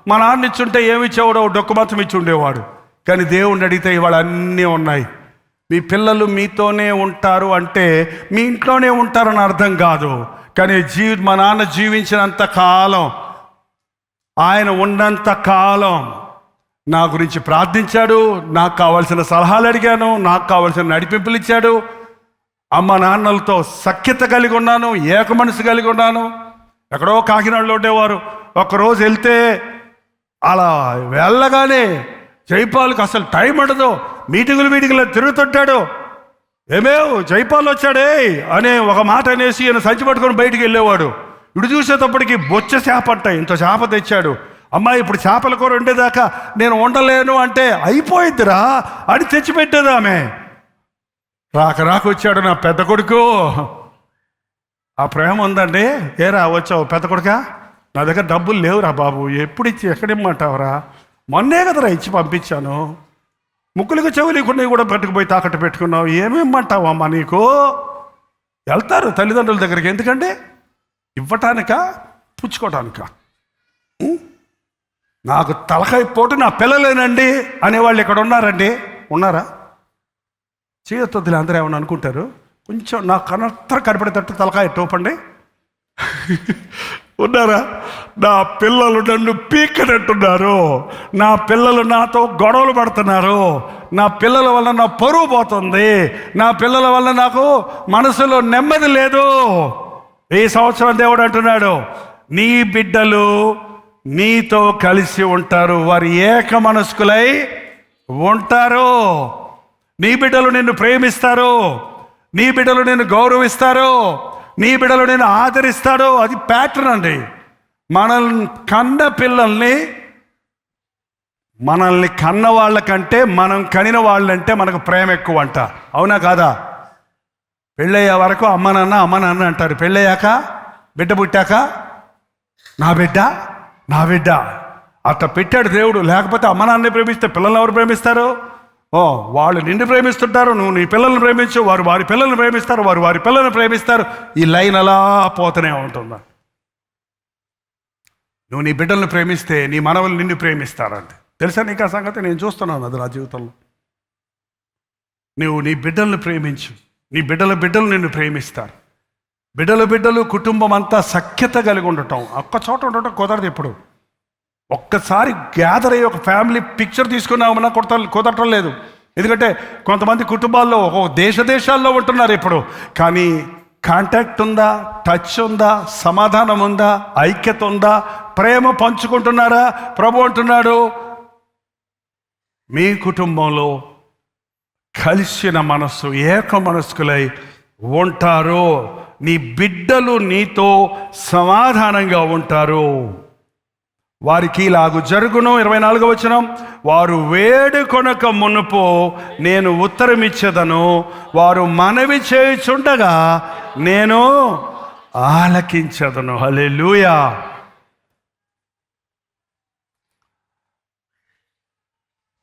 మా నాన్న ఇచ్చుంటే ఏమి ఇచ్చేవాడు? డొక్కు మంచం ఇచ్చి ఉండేవాడు. కానీ దేవుణ్ణి అడిగితే ఇవాళ అన్నీ ఉన్నాయి. మీ పిల్లలు మీతోనే ఉంటారు అంటే మీ ఇంట్లోనే ఉంటారని అర్థం కాదు. కానీ మా నాన్న జీవించినంత కాలం, ఆయన ఉన్నంత కాలం నా గురించి ప్రార్థించాడు, నాకు కావాల్సిన సలహాలు అడిగాను, నాకు కావాల్సిన నడిపింపులు ఇచ్చాడు. అమ్మ నాన్నలతో సఖ్యత కలిగి ఉన్నాను, ఏక మనసు కలిగి ఉన్నాను. ఎక్కడో కాకినాడలో ఉండేవారు. ఒక్కరోజు వెళ్తే అలా వెళ్ళగానే జైపాల్కి అసలు టైం ఉండదు, మీటింగులు తిరుగుతుంటాడు. ఏమేవ్ జైపాల్ వచ్చాడే అనే ఒక మాట అనేసి ఈయన సంచి పట్టుకొని బయటికి వెళ్ళేవాడు. ఇటు చూసేటప్పటికి బొచ్చ చేప అంట, ఇంత చేప తెచ్చాడు. అమ్మాయి ఇప్పుడు చేపల కూర ఉండేదాకా నేను ఉండలేను అంటే అయిపోయిద్దిరా అని తెచ్చిపెట్టేది ఆమె. రాక వచ్చాడు నా పెద్ద కొడుకు. ఆ ప్రేమ ఉందండి. ఏరా వచ్చావు పెద్ద కొడుక? నా దగ్గర డబ్బులు లేవురా బాబు, ఎప్పుడు ఇచ్చి ఎక్కడిమ్మంటావురా? మొన్నే కదరా ఇచ్చి పంపించాను. ముక్కులకు చెవులు కొన్ని కూడా పెట్టుకుపోయి తాకట్టు పెట్టుకున్నావు, ఏమేమ్మంటావమ్మా నీకు? వెళ్తారు తల్లిదండ్రుల దగ్గరికి. ఎందుకంటే ఇవ్వటానికా పుచ్చుకోవటానికా? నాకు తలకాయ పోటు నా పిల్లలేనండి అనేవాళ్ళు ఇక్కడ ఉన్నారండి? ఉన్నారా? చేయొద్దులే, అందరూ ఏమన్నా అనుకుంటారు. కొంచెం నా కనత్ర కనపడేటట్టు తలకాయ టోపండి. ఉన్నారా? నా పిల్లలు నన్ను పీక్కనట్టున్నారు, నా పిల్లలు నాతో గొడవలు పడుతున్నారు, నా పిల్లల వల్ల నా పరువు పోతుంది, నా పిల్లల వల్ల నాకు మనసులో నెమ్మది లేదు. ఈ సంవత్సరం దేవుడు అంటున్నాడు, నీ బిడ్డలు నీతో కలిసి ఉంటారు, వారి ఏక మనస్కులై ఉంటారు. నీ బిడ్డలు నిన్ను ప్రేమిస్తారు, నీ బిడ్డలు నిన్ను గౌరవిస్తారు, నీ బిడ్డలు నిన్ను ఆదరిస్తాడు. అది ప్యాటర్న్ అండి. మనల్ని కన్న పిల్లల్ని, మనల్ని కన్న వాళ్ళకంటే మనం కనిన వాళ్ళంటే మనకు ప్రేమ ఎక్కువ అంట. అవునా కాదా? పెళ్ళయ్యే వరకు అమ్మ నాన్న అంటారు. పెళ్ళయ్యాక బిడ్డ పుట్టాక నా బిడ్డ అట్లా పెట్టాడు దేవుడు. లేకపోతే అమ్మ నాన్నని ప్రేమిస్తే పిల్లల్ని ఎవరు ప్రేమిస్తారు? వాళ్ళు నిన్ను ప్రేమిస్తుంటారు, నువ్వు నీ పిల్లల్ని ప్రేమించు, వారు వారి పిల్లల్ని ప్రేమిస్తారు, వారు వారి పిల్లల్ని ప్రేమిస్తారు. ఈ లైన్ అలా పోతూనే ఉంటుందా? నువ్వు నీ బిడ్డల్ని ప్రేమిస్తే నీ మనవలు నిన్ను ప్రేమిస్తారంటే తెలుసా నీకు ఆ సంగతి? నేను చూస్తున్నాను అది నా జీవితంలో. నువ్వు నీ బిడ్డల్ని ప్రేమించు, నీ బిడ్డలు నిన్ను ప్రేమిస్తారు. బిడ్డలు కుటుంబం అంతా సఖ్యత కలిగి ఉండటం. ఒక్క చోట ఉండటం కుదరదు. ఇప్పుడు ఒక్కసారి గ్యాదర్ అయ్యి ఒక ఫ్యామిలీ పిక్చర్ తీసుకున్నామన్నా కుదరటం లేదు. ఎందుకంటే కొంతమంది కుటుంబాల్లో ఒక దేశాల్లో ఉంటున్నారు ఇప్పుడు. కానీ కాంటాక్ట్ ఉందా? టచ్ ఉందా? సమాధానం ఉందా? ఐక్యత ఉందా? ప్రేమ పంచుకుంటున్నారా? ప్రభు అంటున్నాడు, మీ కుటుంబంలో కలిసిన మనస్సు, ఏక మనస్కులై ఉంటారు. నీ బిడ్డలు నీతో సమాధానంగా ఉంటారు. వారికి ఇలాగు జరుగును. 24వ వచనం, వారు వేడుకొనక మునుపు నేను ఉత్తరమిచ్చేదను, వారు మనవి చేయుచుండగా నేను ఆలకించదను. హల్లెలూయా.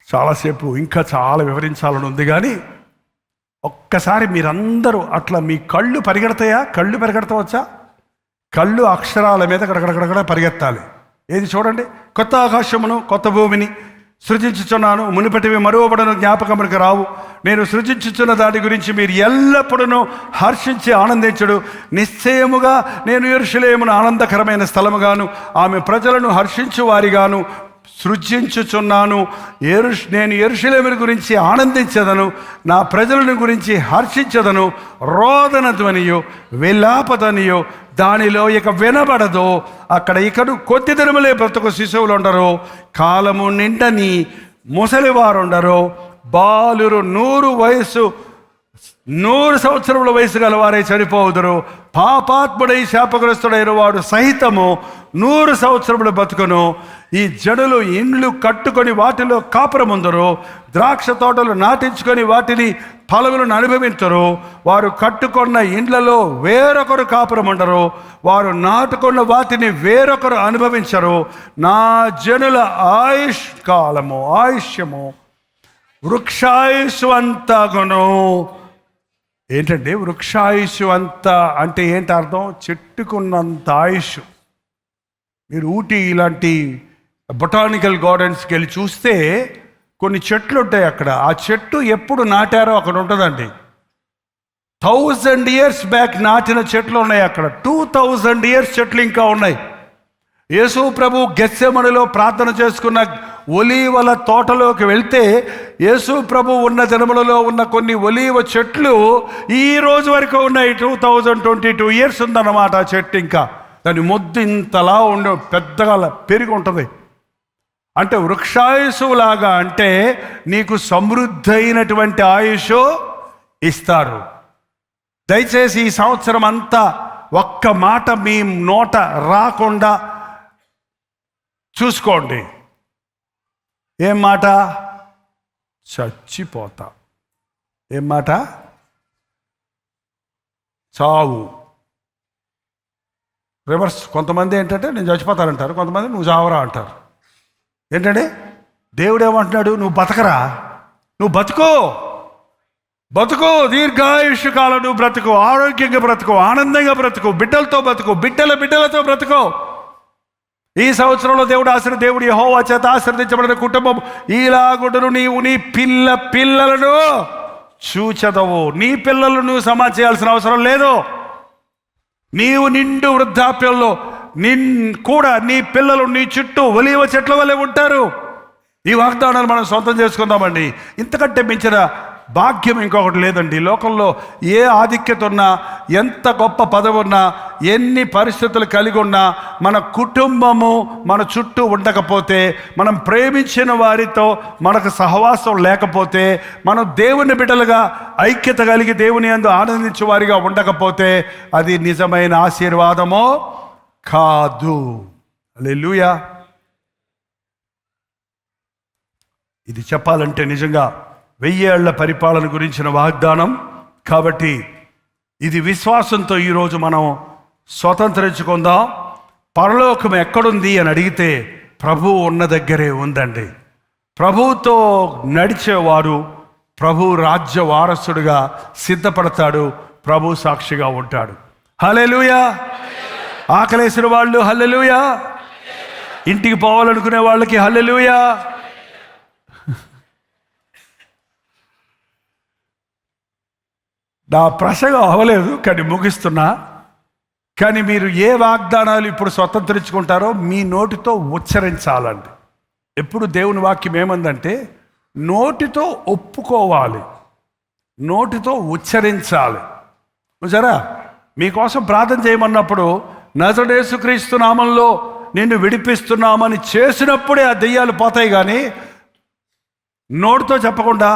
చాలాసేపు ఇంకా చాలా వివరించాలని ఉంది, కానీ ఒక్కసారి మీరందరూ అట్లా మీ కళ్ళు పరిగెడతాయా? కళ్ళు పరిగెడతావచ్చా? కళ్ళు అక్షరాల మీద గడగడగడ పరిగెత్తాలి. ఏది చూడండి, కొత్త ఆకాశమును కొత్త భూమిని సృజించుచున్నాను, మునుపటివి మరువబడను, జ్ఞాపకమునికి రావు. నేను సృజించుచున్న దాని గురించి మీరు ఎల్లప్పుడూ హర్షించి ఆనందించుడు. నిశ్చయముగా నేను యెరూషలేమును ఆనందకరమైన స్థలముగాను ఆమె ప్రజలను హర్షించు వారిగాను సృజించుచున్నాను. నేను యెరూషలేమును గురించి ఆనందించదను, నా ప్రజలను గురించి హర్షించదను. రోదన ధ్వనియో విలాపధ్వనియో దానిలో ఇక వినబడదు. అక్కడ ఇకడు కొద్ది దినములే బ్రతుకు శిశువులు ఉండరు, కాలము నిండని ముసలివారు ఉండరు. బాలురు 100 సంవత్సరముల వయసు గల వారే చనిపోవుదురు. పాపాత్ముడై శాపగ్రస్తుడైన వాడు సహితము 100 సంవత్సరములు బతుకును. ఈ జనులు ఇండ్లు కట్టుకొని వాటిలో కాపురముందరు, ద్రాక్ష తోటలు నాటించుకొని వాటిని ఫలములను అనుభవించరు. వారు కట్టుకున్న ఇండ్లలో వేరొకరు కాపురముండరు, వారు నాటుకున్న వాటిని వేరొకరు అనుభవించరు. నా జనుల ఆయుష్యము వృక్షాయుషు అంతగును. ఏంటంటే వృక్షాయుషు అంత అంటే ఏంటి అర్థం? చెట్టుకున్నంత ఆయుష్. మీరు ఊటీ ఇలాంటి బొటానికల్ గార్డెన్స్కి వెళ్ళి చూస్తే కొన్ని చెట్లు ఉంటాయి అక్కడ. ఆ చెట్టు ఎప్పుడు నాటారో అక్కడ ఉంటుందండి. 1000 years బ్యాక్ నాటిన చెట్లు ఉన్నాయి అక్కడ. 2000 years చెట్లు ఇంకా ఉన్నాయి. యేసు ప్రభు గెత్సెమనెలో ప్రార్థన చేసుకున్న ఒలీవల తోటలోకి వెళ్తే యేసు ప్రభు ఉన్న దినములలో ఉన్న కొన్ని ఒలీవ చెట్లు ఈ రోజు వరకు ఉన్నాయి. 2022 years ఉందన్నమాట ఆ చెట్టు. ఇంకా దాని మొద్దు ఇంతలా ఉండే పెద్దగా పెరిగి ఉంటుంది. అంటే వృక్షాయుషులాగా, అంటే నీకు సమృద్ధి అయినటువంటి ఆయుష్ ఇస్తారు. దయచేసి ఈ సంవత్సరం అంతా ఒక్క మాట మీ నోట రాకుండా చూసుకోండి. ఏం మాట? చచ్చిపోతా. ఏం మాట? చావు. రివర్స్. కొంతమంది ఏంటంటే నేను చచ్చిపోతానంటారు, కొంతమంది నువ్వు చావరా అంటారు. ఏంటంటే దేవుడు ఏమంటున్నాడు? నువ్వు బతకరా, నువ్వు బతుకో. బతుకు, దీర్ఘాయుష్య కాలం నువ్వు బ్రతుకు, ఆరోగ్యంగా బ్రతుకు, ఆనందంగా బ్రతుకు, బిడ్డలతో బ్రతుకు, బిడ్డలతో బ్రతుకు. ఈ సంవత్సరంలో దేవుడు యెహోవా చేత ఆశీర్వదించబడిన కుటుంబం ఇలాగుండును. నీవు నీ పిల్లలను చూచెదవు. నీ పిల్లలను నువ్వు సమాధి చేయాల్సిన అవసరం లేదు. నీవు నిండు వృద్ధాప్యంలో కూడా నీ పిల్లలు నీ చుట్టూ ఒలీవ చెట్ల వల్లే ఉంటారు. ఈ వాగ్దానాలు మనం సొంతం చేసుకుందామండి. ఇంతకంటే మించిన భాగ్యం ఇంకొకటి లేదండి. లోకంలో ఏ ఆధిక్యత ఉన్నా, ఎంత గొప్ప పదవి ఉన్నా, ఎన్ని పరిస్థితులు కలిగి ఉన్నా, మన కుటుంబము మన చుట్టూ ఉండకపోతే, మనం ప్రేమించిన వారితో మనకు సహవాసం లేకపోతే, మనం దేవుని బిడ్డలుగా ఐక్యత కలిగి దేవుని యందు ఆనందించే వారిగా ఉండకపోతే, అది నిజమైన ఆశీర్వాదమో కాదు. హల్లెలూయా. ఇది చెప్పాలంటే నిజంగా 1000 ఏళ్ల పరిపాలన గురించిన వాగ్దానం కాబట్టి ఇది విశ్వాసంతో ఈరోజు మనం స్వతంత్రించుకుందాం. పరలోకం ఎక్కడుంది అని అడిగితే ప్రభువు ఉన్న దగ్గరే ఉందండి. ప్రభువుతో నడిచేవారు ప్రభు రాజ్య వారసుడిగా సిద్ధపడతాడు, ప్రభు సాక్షిగా ఉంటాడు. హల్లెలూయా. ఆకలేసిన వాళ్ళు హల్లెలూయా, ఇంటికి పోవాలనుకునే వాళ్ళకి హల్లెలూయా. నా ప్రసంగం అవ్వలేదు కానీ ముగిస్తున్నా. కానీ మీరు ఏ వాగ్దానాలు ఇప్పుడు స్వతంత్రించుకుంటారో మీ నోటితో ఉచ్చరించాలండి. ఎప్పుడు దేవుని వాక్యం ఏమందంటే నోటితో ఒప్పుకోవాలి, నోటితో ఉచ్చరించాలి. సరే, మీకోసం ప్రార్థన చేయమన్నప్పుడు నజరేయుడైన యేసుక్రీస్తు నామంలో నిన్ను విడిపిస్తున్నామని చేసినప్పుడే ఆ దెయ్యాలు పోతాయి. కానీ నోటితో చెప్పకుండా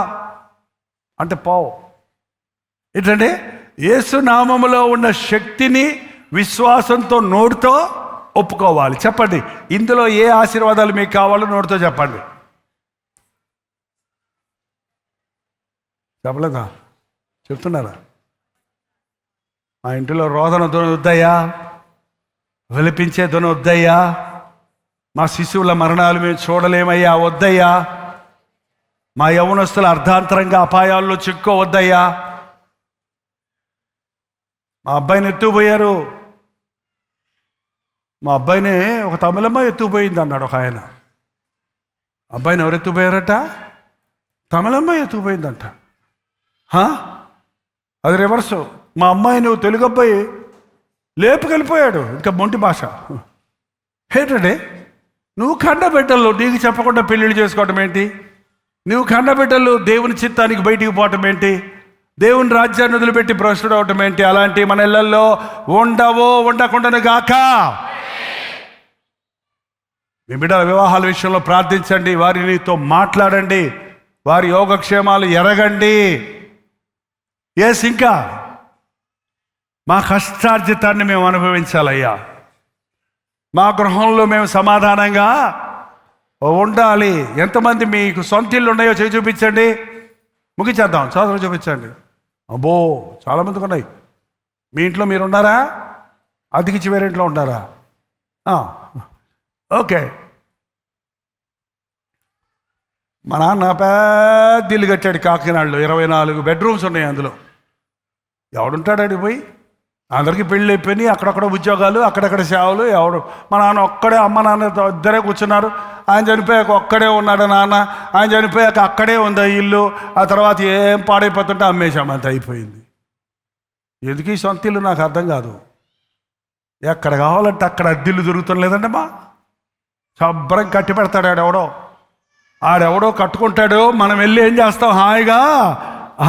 అంటే పోవు. ఏంటంటే యేసు నామములో ఉన్న శక్తిని విశ్వాసంతో నోటితో ఒప్పుకోవాలి. చెప్పండి, ఇందులో ఏ ఆశీర్వాదాలు మీకు కావాలో నోటితో చెప్పండి. చెప్పలేదా? చెప్తున్నారా? మా ఇంటిలో రోదన ధ్వని వద్దయ్యా, విలపించే ధ్వని వద్దయ్యా, మా శిశువుల మరణాలు మేము చూడలేమయ్యా వద్దయ్యా, మా యవ్వనస్తుల అర్ధాంతరంగా అపాయాల్లో చిక్కోవద్దయ్యా, మా అబ్బాయిని ఎత్తుకుపోయారు, మా అబ్బాయిని ఒక తమిళమ్మ ఎత్తుకుపోయింది అన్నాడు ఒక ఆయన. అబ్బాయిని ఎవరు ఎత్తుకుపోయారట? తమిళమ్మ ఎత్తుకుపోయిందంట. అది రివర్సు. మా అమ్మాయి నువ్వు తెలుగు అబ్బాయి లేపుకెళ్ళిపోయాడు. ఇంకా మొంటి భాష. ఏంటంటే నువ్వు కండబిడ్డలు నీకు చెప్పకుండా పెళ్ళిళ్ళు చేసుకోవటం ఏంటి? నువ్వు కండబిడ్డలు దేవుని చిత్తానికి బయటికి పోవటం ఏంటి? దేవుని రాజ్యాన్ని వదిలిపెట్టి భ్రష్టుడు అవటం ఏంటి? అలాంటి మన ఇళ్లలో ఉండవో ఉండకుండాను గాక. మీ బిడ్డల వివాహాల విషయంలో ప్రార్థించండి, వారితో మాట్లాడండి, వారి యోగక్షేమాలు ఎరగండి. ఇంకా మా కష్టార్జితాన్ని మేము అనుభవించాలయ్యా. మా గృహంలో మేము సమాధానంగా ఉండాలి. ఎంతమంది మీకు సొంత ఇల్లు ఉన్నాయో చేయి చూపించండి. ముగించేద్దాం. చదువు చూపించండి. అబ్బో చాలామందికి ఉన్నాయి. మీ ఇంట్లో మీరు ఉన్నారా? అతికిచ్చి వేరే ఇంట్లో ఉంటారా? ఓకే. మా నాన్న పెద్ద ఇల్లు కట్టాడు కాకినాడలో. 24 బెడ్రూమ్స్ ఉన్నాయి. అందులో ఎవడుంటాడు? పోయి అందరికీ పెళ్ళి అయిపోయినాయి, అక్కడక్కడ ఉద్యోగాలు, అక్కడక్కడ సేవలు. ఎవడు? మా నాన్న ఒక్కడే, అమ్మ నాన్న ఇద్దరే కూర్చున్నారు. ఆయన చనిపోయాక ఒక్కడే ఉన్నాడు నాన్న. ఆయన చనిపోయాక అక్కడే ఉంది ఇల్లు. ఆ తర్వాత ఏం పాడైపోతుంటే అమ్మేశామంత అయిపోయింది. ఎందుకు ఈ సొంత ఇల్లు నాకు అర్థం కాదు. ఎక్కడ కావాలంటే అక్కడ అద్దిల్లు దొరుకుతుంది లేదంటే మా శుభ్రం కట్టి పెడతాడు ఆడెవడో కట్టుకుంటాడు. మనం వెళ్ళి ఏం చేస్తాం? హాయిగా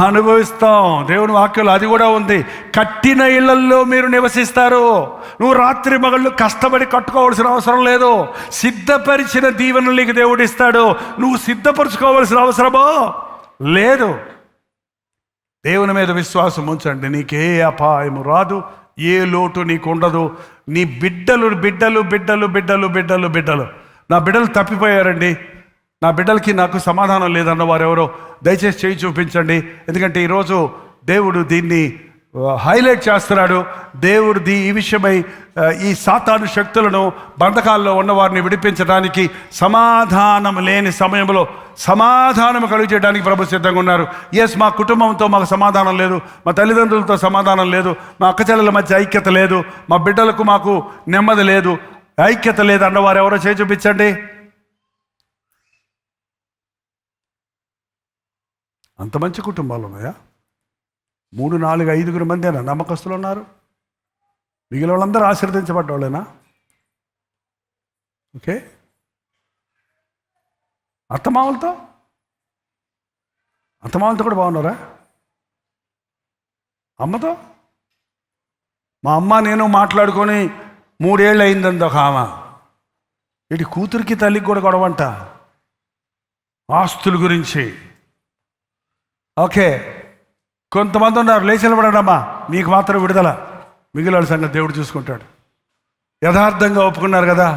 అనుభవిస్తాం. దేవుని వాక్యంలో అది కూడా ఉంది. కట్టిన ఇళ్లల్లో మీరు నివసిస్తారు. నువ్వు రాత్రి మగళ్ళు కష్టపడి కట్టుకోవాల్సిన అవసరం లేదు. సిద్ధపరిచిన దీవెనలు నీకు దేవుడు ఇస్తాడు. నువ్వు సిద్ధపరచుకోవాల్సిన అవసరమో లేదు. దేవుని మీద విశ్వాసం ఉంచండి. నీకే అపాయము రాదు, ఏ లోటు నీకు ఉండదు. నీ బిడ్డలు బిడ్డలు బిడ్డలు బిడ్డలు బిడ్డలు బిడ్డలు నా బిడ్డలు తప్పిపోయారండి, నా బిడ్డలకి నాకు సమాధానం లేదన్న వారు ఎవరో దయచేసి చేయి చూపించండి. ఎందుకంటే ఈరోజు దేవుడు దీన్ని హైలైట్ చేస్తున్నాడు. దేవుడిది ఈ విషయమై ఈ సాతాను శక్తులను బంధకాల్లో ఉన్నవారిని విడిపించడానికి, సమాధానం లేని సమయంలో సమాధానం కలుగు చేయడానికి ప్రభు సిద్ధంగా ఉన్నారు. ఎస్, మా కుటుంబంతో మాకు సమాధానం లేదు, మా తల్లిదండ్రులతో సమాధానం లేదు, మా అక్కచెల్లెల మధ్య ఐక్యత లేదు, మా బిడ్డలకు మాకు నెమ్మది లేదు, ఐక్యత లేదు అన్నవారు ఎవరో చేయి చూపించండి. అంత మంచి కుటుంబాలు ఉన్నాయా? 3, 4, 5 మందేనా నమ్మకస్తులు ఉన్నారు? మిగిలిన వాళ్ళందరూ ఆశీర్వదించబడ్డ వాళ్ళేనా? ఓకే. అత్తమామలతో కూడా బాగున్నారా? అమ్మతో? మా అమ్మ నేను మాట్లాడుకొని 3 ఏళ్ళు అయిందంది ఒక ఆమె. ఇటు కూతురికి తల్లికి కూడా గొడవంట, ఆస్తుల గురించి. ఓకే, కొంతమంది ఉన్నారు, లేచి నిలబడమ్మా, మీకు మాత్రం విడుదల, మిగిలిన సంగతి దేవుడు చూసుకుంటాడు. యథార్థంగా ఒప్పుకున్నారు కదా,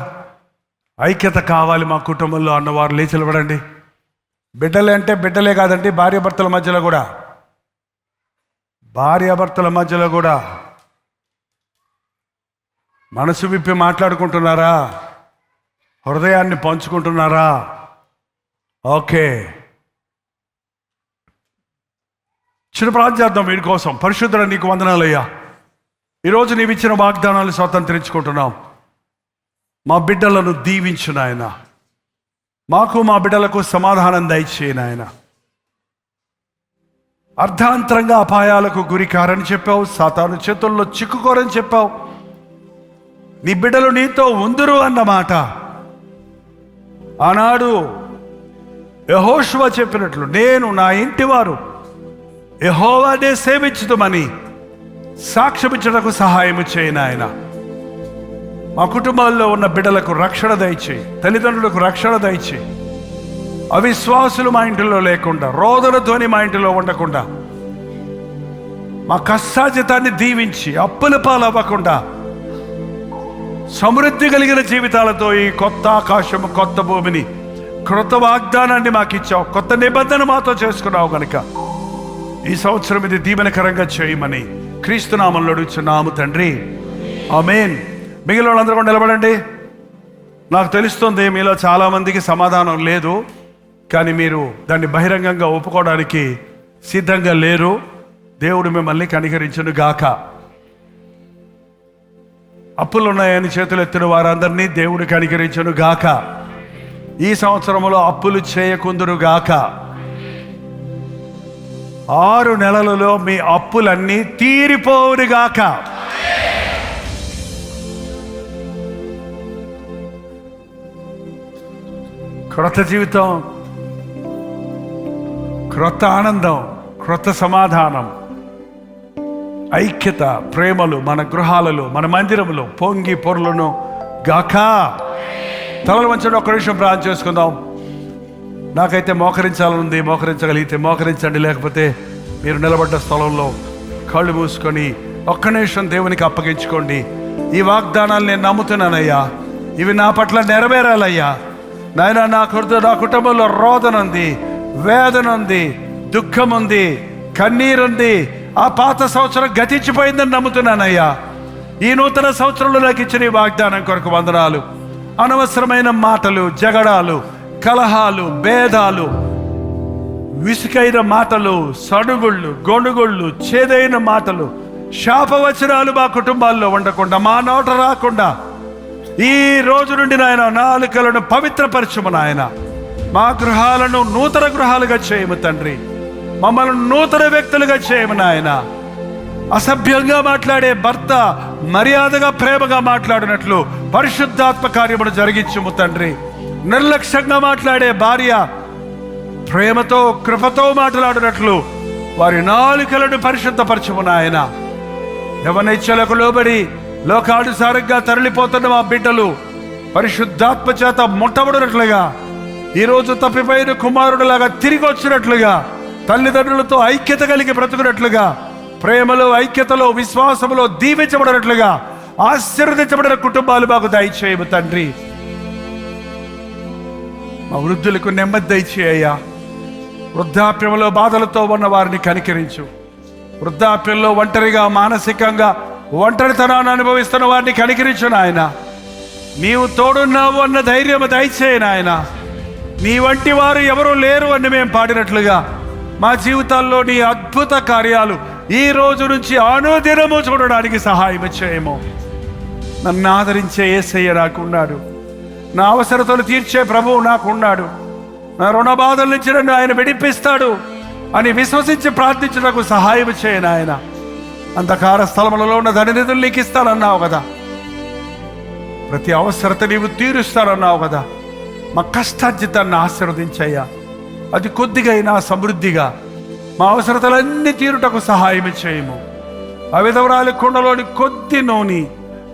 ఐక్యత కావాలి మా కుటుంబంలో అన్నవారు లేచి నిలబడండి. బిడ్డలే అంటే బిడ్డలే కాదండి, భార్యాభర్తల మధ్యలో కూడా మనసు విప్పి మాట్లాడుకుంటున్నారా? హృదయాన్ని పంచుకుంటున్నారా? ఓకే, చిన్న ప్రార్థన చేద్దాం వీడి కోసం. పరిశుద్ధుడ, నీకు వందనాలయ్యా, ఈరోజు నీవు ఇచ్చిన వాగ్దానాలు స్వతంత్రించుకుంటున్నాం. మా బిడ్డలను దీవించు నాయన, మాకు మా బిడ్డలకు సమాధానం దయచేయి నాయన. అర్ధాంతరంగా అపాయాలకు గురికారని చెప్పావు, సాతాను చేతుల్లో చిక్కుకోరని చెప్పావు. నీ బిడ్డలు నీతో ఉందురు అన్నమాట ఆనాడు యెహోషువ చెప్పినట్లు, నేను నా ఇంటివారు యెహోవానే సేవించుదామని సాక్ష్యమిచ్చటకు సహాయము చేయి నాయన. మా కుటుంబాల్లో ఉన్న బిడ్డలకు రక్షణ దయచేయి, తల్లిదండ్రులకు రక్షణ దయచేయి. అవిశ్వాసులు మా ఇంటిలో లేకుండా, రోదన ధ్వని మా ఇంటిలో ఉండకుండా, మా కష్టాజితాన్ని దీవించి అప్పుల పాలవ్వకుండా సమృద్ధి కలిగిన జీవితాలతో ఈ కొత్త ఆకాశము, కొత్త భూమిని, క్రొత్త వాగ్దానాన్ని మాకు ఇచ్చావు, కొత్త నిబంధన మాతో చేసుకున్నావు కనుక ఈ సంవత్సరం ఇది దీవెనకరంగా చేయమని క్రీస్తు నామములో అడుగుచున్నాము తండ్రి, ఆమేన్. మిగిలిన వాళ్ళందరూ కూడా నిలబడండి. నాకు తెలుస్తుంది మీలో చాలామందికి సమాధానం లేదు, కానీ మీరు దాన్ని బహిరంగంగా ఒప్పుకోవడానికి సిద్ధంగా లేరు. దేవుడు మిమ్మల్ని కనికరించును గాక. అప్పులు ఉన్నాయని చేతులు ఎత్తిన వారందరినీ దేవుడు కనికరించును గాక. ఈ సంవత్సరంలో అప్పులు చేయకుందురు గాక. 6 నెలలలో మీ అప్పులన్నీ తీరిపోవునుగాక. క్రొత్త జీవితం, క్రొత్త ఆనందం, క్రొత్త సమాధానం, ఐక్యత, ప్రేమలు మన గృహాలలో, మన మందిరములో పొంగి పొర్లును గాక. తలలు వంచండి, ఒక్క నిమిషం ప్రార్థన చేసుకుందాం. నాకైతే మోకరించాలనుంది, మోకరించగలిగితే మోకరించండి, లేకపోతే మీరు నిలబడ్డ స్థలంలో కళ్ళు మూసుకొని ఒక్క నిమిషం దేవునికి అప్పగించుకోండి. ఈ వాగ్దానాలు నేను నమ్ముతున్నానయ్యా, ఇవి నా పట్ల నెరవేరాలయ్యా నాయన. నా కుటుంబంలో రోదన ఉంది, వేదన ఉంది, దుఃఖం ఉంది, కన్నీరుంది. ఆ పాత సంవత్సరం గతించిపోయిందని నమ్ముతున్నానయ్యా. ఈ నూతన సంవత్సరంలో నాకు ఇచ్చిన ఈ వాగ్దానం కొరకు వందనాలు. అనవసరమైన మాటలు, జగడాలు, కలహాలు, భేదాలు, విసుకైన మాటలు, సడుగుళ్ళు, గొణుగుళ్ళు, చేదైన మాటలు, శాపవచనాలు మా కుటుంబాల్లో ఉండకుండా, మా నోట రాకుండా ఈ రోజు నుండి నాయన నాలుకలను పవిత్రపరచుము నాయన. మా గృహాలను నూతన గృహాలుగా చేయము తండ్రి. మమ్మల్ని నూతన వ్యక్తులుగా చేయము నాయన. అసభ్యంగా మాట్లాడే భర్త మర్యాదగా, ప్రేమగా మాట్లాడినట్లు పరిశుద్ధాత్మ కార్యమును జరిగించుము తండ్రి. నిర్లక్ష్యంగా మాట్లాడే భార్య ప్రేమతో, కృపతో మాట్లాడినట్లు వారి నాలుకలను పరిశుద్ధపరచుము నాయన. యవనేచ్ఛలకు లోబడి లోకానుసారంగా తరలిపోతున్న మా బిడ్డలు పరిశుద్ధాత్మ చేత ముట్టబడినట్లుగా, ఈరోజు తప్పిపోయిన కుమారుడులాగా తిరిగి వచ్చినట్లుగా, తల్లిదండ్రులతో ఐక్యత కలిగి బ్రతుకున్నట్లుగా, ప్రేమలో, ఐక్యతలో, విశ్వాసములో దీవించబడినట్లుగా ఆశీర్వదించబడిన కుటుంబాలు మాకు దయచేయము తండ్రి. మా వృద్ధులకు నెమ్మది దయచేయ్యా. వృద్ధాప్యంలో బాధలతో ఉన్న వారిని కనికరించు. వృద్ధాప్యంలో ఒంటరిగా మానసికంగా ఒంటరితనాన్ని అనుభవిస్తున్న వారిని కనికరించు నాయన. నీవు తోడున్నావు అన్న ధైర్యం దయచేయి నాయన. నీ వంటి వారు ఎవరూ లేరు అని మేము పాడినట్లుగా మా జీవితాల్లో నీ అద్భుత కార్యాలు ఈ రోజు నుంచి అనుదినము చూడడానికి సహాయం చేయము. నన్ను ఆదరించే యేసయ్య నాకున్నాడు. నా అవసరతలు తీర్చే ప్రభువు నాకున్నాడు. నా రుణ బాధల నుంచి నన్ను ఆయన విడిపిస్తాడు అని విశ్వసించి ప్రార్థించడానికి సహాయం చేయను ఆయన. అంధకార స్థలములలో ఉన్న ధననిధులు నీకు ఇస్తానన్నావు కదా, ప్రతి అవసరత నీవు తీరుస్తానన్నావు కదా. మా కష్టార్జితాన్ని ఆశీర్వదించయ్యా. అది కొద్దిగా అయినా సమృద్ధిగా మా అవసరతలన్నీ తీరుటకు సహాయం చేయము. ఆ విధవరాలి కుండలోని కొద్ది నూనె,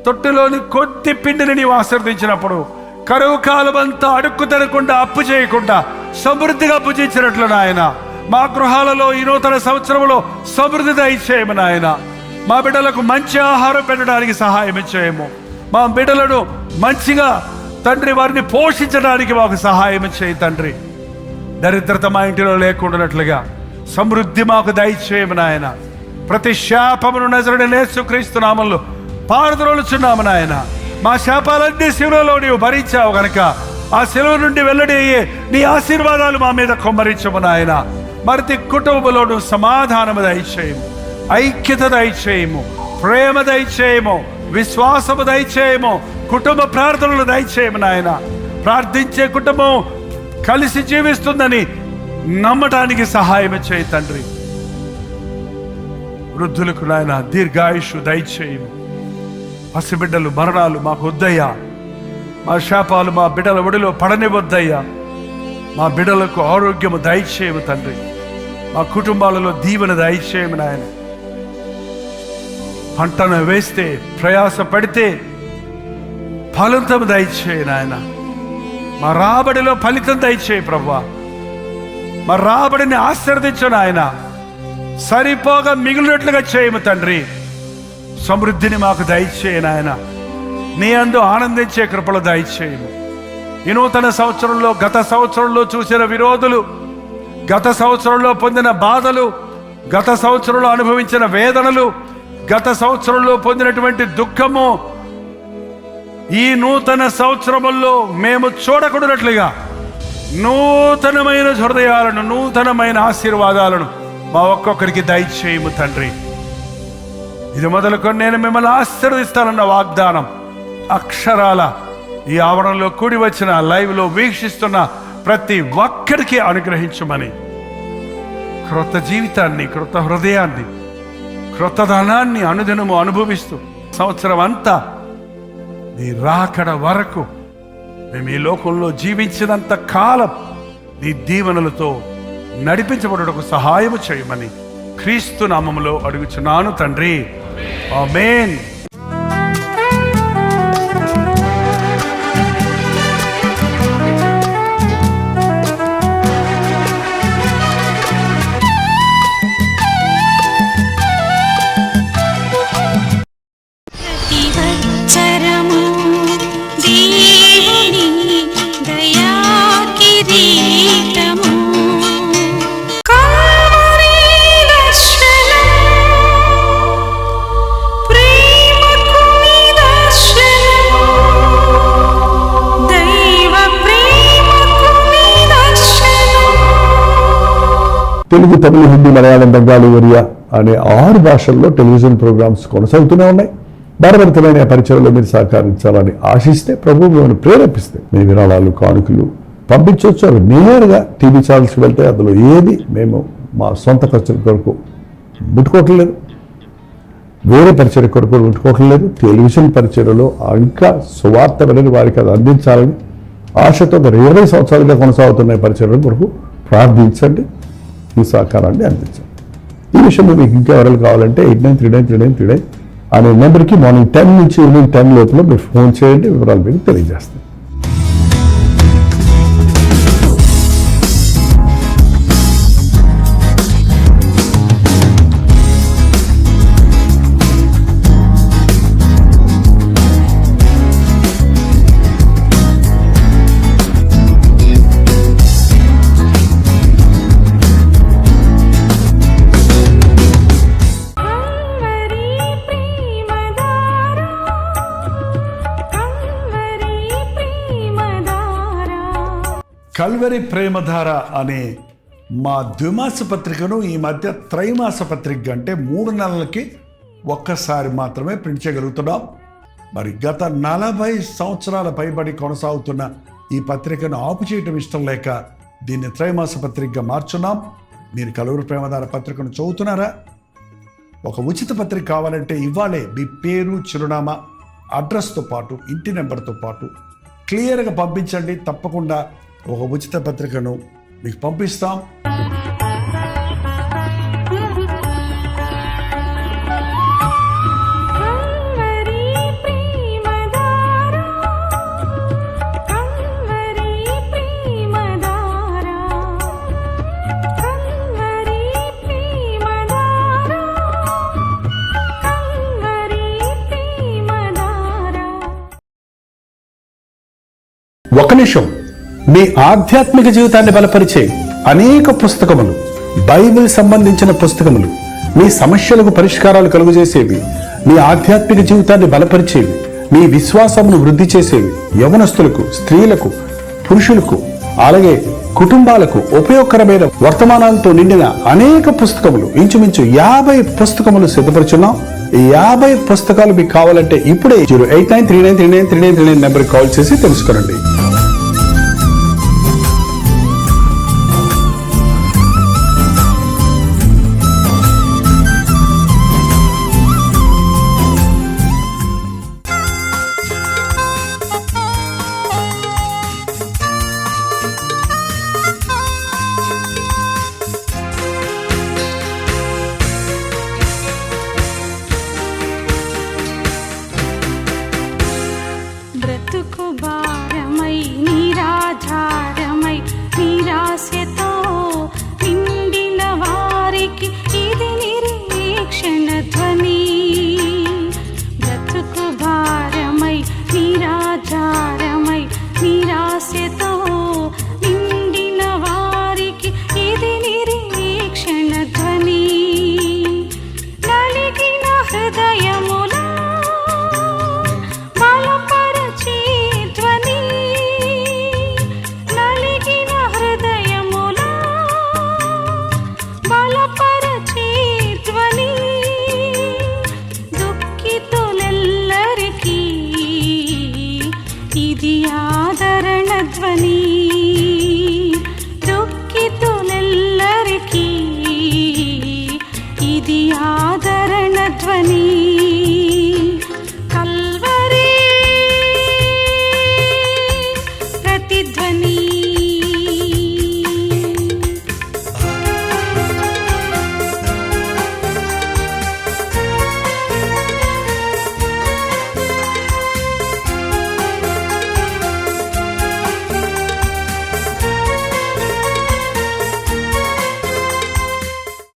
తొట్టిలోని కొద్ది పిండిని నీవు ఆశీర్వదించినప్పుడు కరువు కాలం అంతా అడుక్కు తినకుండా అప్పు చేయకుండా సమృద్ధిగా భుజించినట్లు నాయన మా గృహాలలో ఈ నూతన సంవత్సరంలో సమృద్ధి దయచేయము నాయన. మా బిడ్డలకు మంచి ఆహారం పెట్టడానికి సహాయం చేయము. మా బిడ్డలను మంచిగా తండ్రి వారిని పోషించడానికి మాకు సహాయం చేయి తండ్రి. దరిద్రత మా ఇంటిలో లేకుండానట్లుగా సమృద్ధి మాకు దయచేయము నాయన. ప్రతి శాపమును నజరుడైన యేసుక్రీస్తు నామములో పారద్రోలుచున్నాము నాయన. మా శాపాలన్నీ శిలువలో నీవు భరించావు గనక ఆ శిలువ నుండి వెల్లడి అయ్యే నీ ఆశీర్వాదాలు మా మీద కొమ్మరించము నాయన. ప్రతి కుటుంబంలోనూ సమాధానము దయచేయము, ఐక్యత దయచేయము, ప్రేమ దయచేయము, విశ్వాసము దయచేయము, కుటుంబ ప్రార్థనలు దయచేయము నాయన. ప్రార్థించే కుటుంబం కలిసి జీవిస్తుందని నమ్మటానికి సహాయం చేయి తండ్రి. వృద్ధులకు నాయన దీర్ఘాయుషు దయచేయము. పసిబిడ్డలు మరణాలు మాకు వద్దయ్యా. మా శాపాలు మా బిడ్డల ఒడిలో పడనివద్దయ్యా. మా బిడ్డలకు ఆరోగ్యము దయచేయము తండ్రి. మా కుటుంబాలలో దీవెన దయచేయము నాయన. పంటను వేస్తే ప్రయాస పడితే ఫలితం దయచేయి నాయన. మా రాబడిలో ఫలితం దయచేయి ప్రభువా. మా రాబడిని ఆశీర్వదించు నాయన. సరిపోగా మిగిలినట్లుగా చేయము తండ్రి. సమృద్ధిని మాకు దయచేయి నాయన. నీ అందు ఆనందించే కృపలు దయచేయము. ఈ నూతన సంవత్సరంలో గత సంవత్సరంలో చూసిన విరోధులు, గత సంవత్సరంలో పొందిన బాధలు, గత సంవత్సరంలో అనుభవించిన వేదనలు, గత సంవత్సరంలో పొందినటువంటి దుఃఖము ఈ నూతన సంవత్సరంలో మేము చూడకూడనట్లుగా నూతనమైన హృదయాలను, నూతనమైన ఆశీర్వాదాలను మా ఒక్కొక్కరికి దయచేయము తండ్రి. ఇది మొదలుకొని నేను మిమ్మల్ని ఆశీర్వదిస్తానన్న వాగ్దానం అక్షరాల ఈ ఆవరణలో కూడి వచ్చిన లైవ్లో వీక్షిస్తున్న ప్రతి ఒక్కరికి అనుగ్రహించమని, క్రొత్త జీవితాన్ని, క్రొత్త హృదయాన్ని, క్రొత్త ధనాన్ని అనుదినము అనుభవిస్తూ సంవత్సరం అంతా నీ రాకడ వరకు మేము ఈ లోకంలో జీవించినంత కాలం నీ దీవెనలతో నడిపించబడుటకు సహాయము చేయమని క్రీస్తు నామములో అడుగుచున్నాను తండ్రి. ఆమేన్.
ప్రతివత్సరము దేవుని దయా కిరీటము, కల్వరి దర్శనం, ప్రేమకు నిదర్శనము, దైవ ప్రేమకు నిదర్శనము.
తెలుగు, తమిళ, హిందీ, మలయాళం, బెంగాలీ, ఒరియా అనే 6 భాషల్లో టెలివిజన్ ప్రోగ్రామ్స్ కొనసాగుతూనే ఉన్నాయి. భారతమైన పరిచయంలో మీరు సహకరించాలని ఆశిస్తే, ప్రభువు మిమ్మల్ని ప్రేరేపిస్తే మీ విరాళాలు, కానుకలు పంపించవచ్చు. అవి నేరుగా టీవీ ఛానల్స్కి వెళ్తే అందులో ఏది మేము మా సొంత ఖర్చుల కొరకు ముట్టుకోవట్లేదు, వేరే పరిచయ కొరకు ముట్టుకోవట్లేదు. టెలివిజన్ పరిచయలో ఇంకా సువార్త వినని వారికి అది అందించాలని ఆశతో 20 సంవత్సరాలుగా కొనసాగుతున్న పరిచయం కొరకు ప్రార్థించండి, ఈ సహకారాన్ని అందించండి. ఈ విషయంలో మీకు ఇంకా ఎవరైనా కావాలంటే 89393939 అనే నెంబర్కి మార్నింగ్ 10 నుంచి ఈవినింగ్ 10 లోపల మీరు ఫోన్ చేయండి, వివరాలు మీకు తెలియజేస్తాం.
కల్వరి ప్రేమధార అనే మా ద్విమాస పత్రికను ఈ మధ్య త్రైమాస పత్రిక అంటే 3 నెలలకి ఒక్కసారి మాత్రమే ప్రింట్ చేయగలుగుతున్నాం. మరి గత 40 సంవత్సరాల పైబడి కొనసాగుతున్న ఈ పత్రికను ఆపు చేయటం ఇష్టం లేక దీన్ని త్రైమాస పత్రికగా మార్చున్నాం. మీరు కల్వరి ప్రేమధార పత్రికను చదువుతున్నారా? ఒక ఉచిత పత్రిక కావాలంటే ఇవ్వాలే మీ పేరు, చిరునామా, అడ్రస్తో పాటు ఇంటి నెంబర్తో పాటు క్లియర్గా పంపించండి. తప్పకుండా ఒక ఉచిత పత్రికను మీకు పంపిస్తాం.
కల్వరి ప్రేమధార కల్వరి ప్రేమధార కల్వరి ప్రేమధార కల్వరి ప్రేమధార.
ఒక నిమిషం. మీ ఆధ్యాత్మిక జీవితాన్ని బలపరిచే అనేక పుస్తకములు, బైబిల్ సంబంధించిన పుస్తకములు, మీ సమస్యలకు పరిష్కారాలు కలుగజేసేవి, మీ ఆధ్యాత్మిక జీవితాన్ని బలపరిచేవి, మీ విశ్వాసమును వృద్ధి చేసేవి, యవనస్తులకు, స్త్రీలకు, పురుషులకు, అలాగే కుటుంబాలకు ఉపయోగకరమైన వర్తమానాలతో నిండిన అనేక పుస్తకములు, ఇంచుమించు 50 పుస్తకములు సిద్ధపరుచున్నాం. ఈ 50 పుస్తకాలు మీకు కావాలంటే ఇప్పుడే 08939393939 నెంబర్కి కాల్ చేసి తెలుసుకోండి.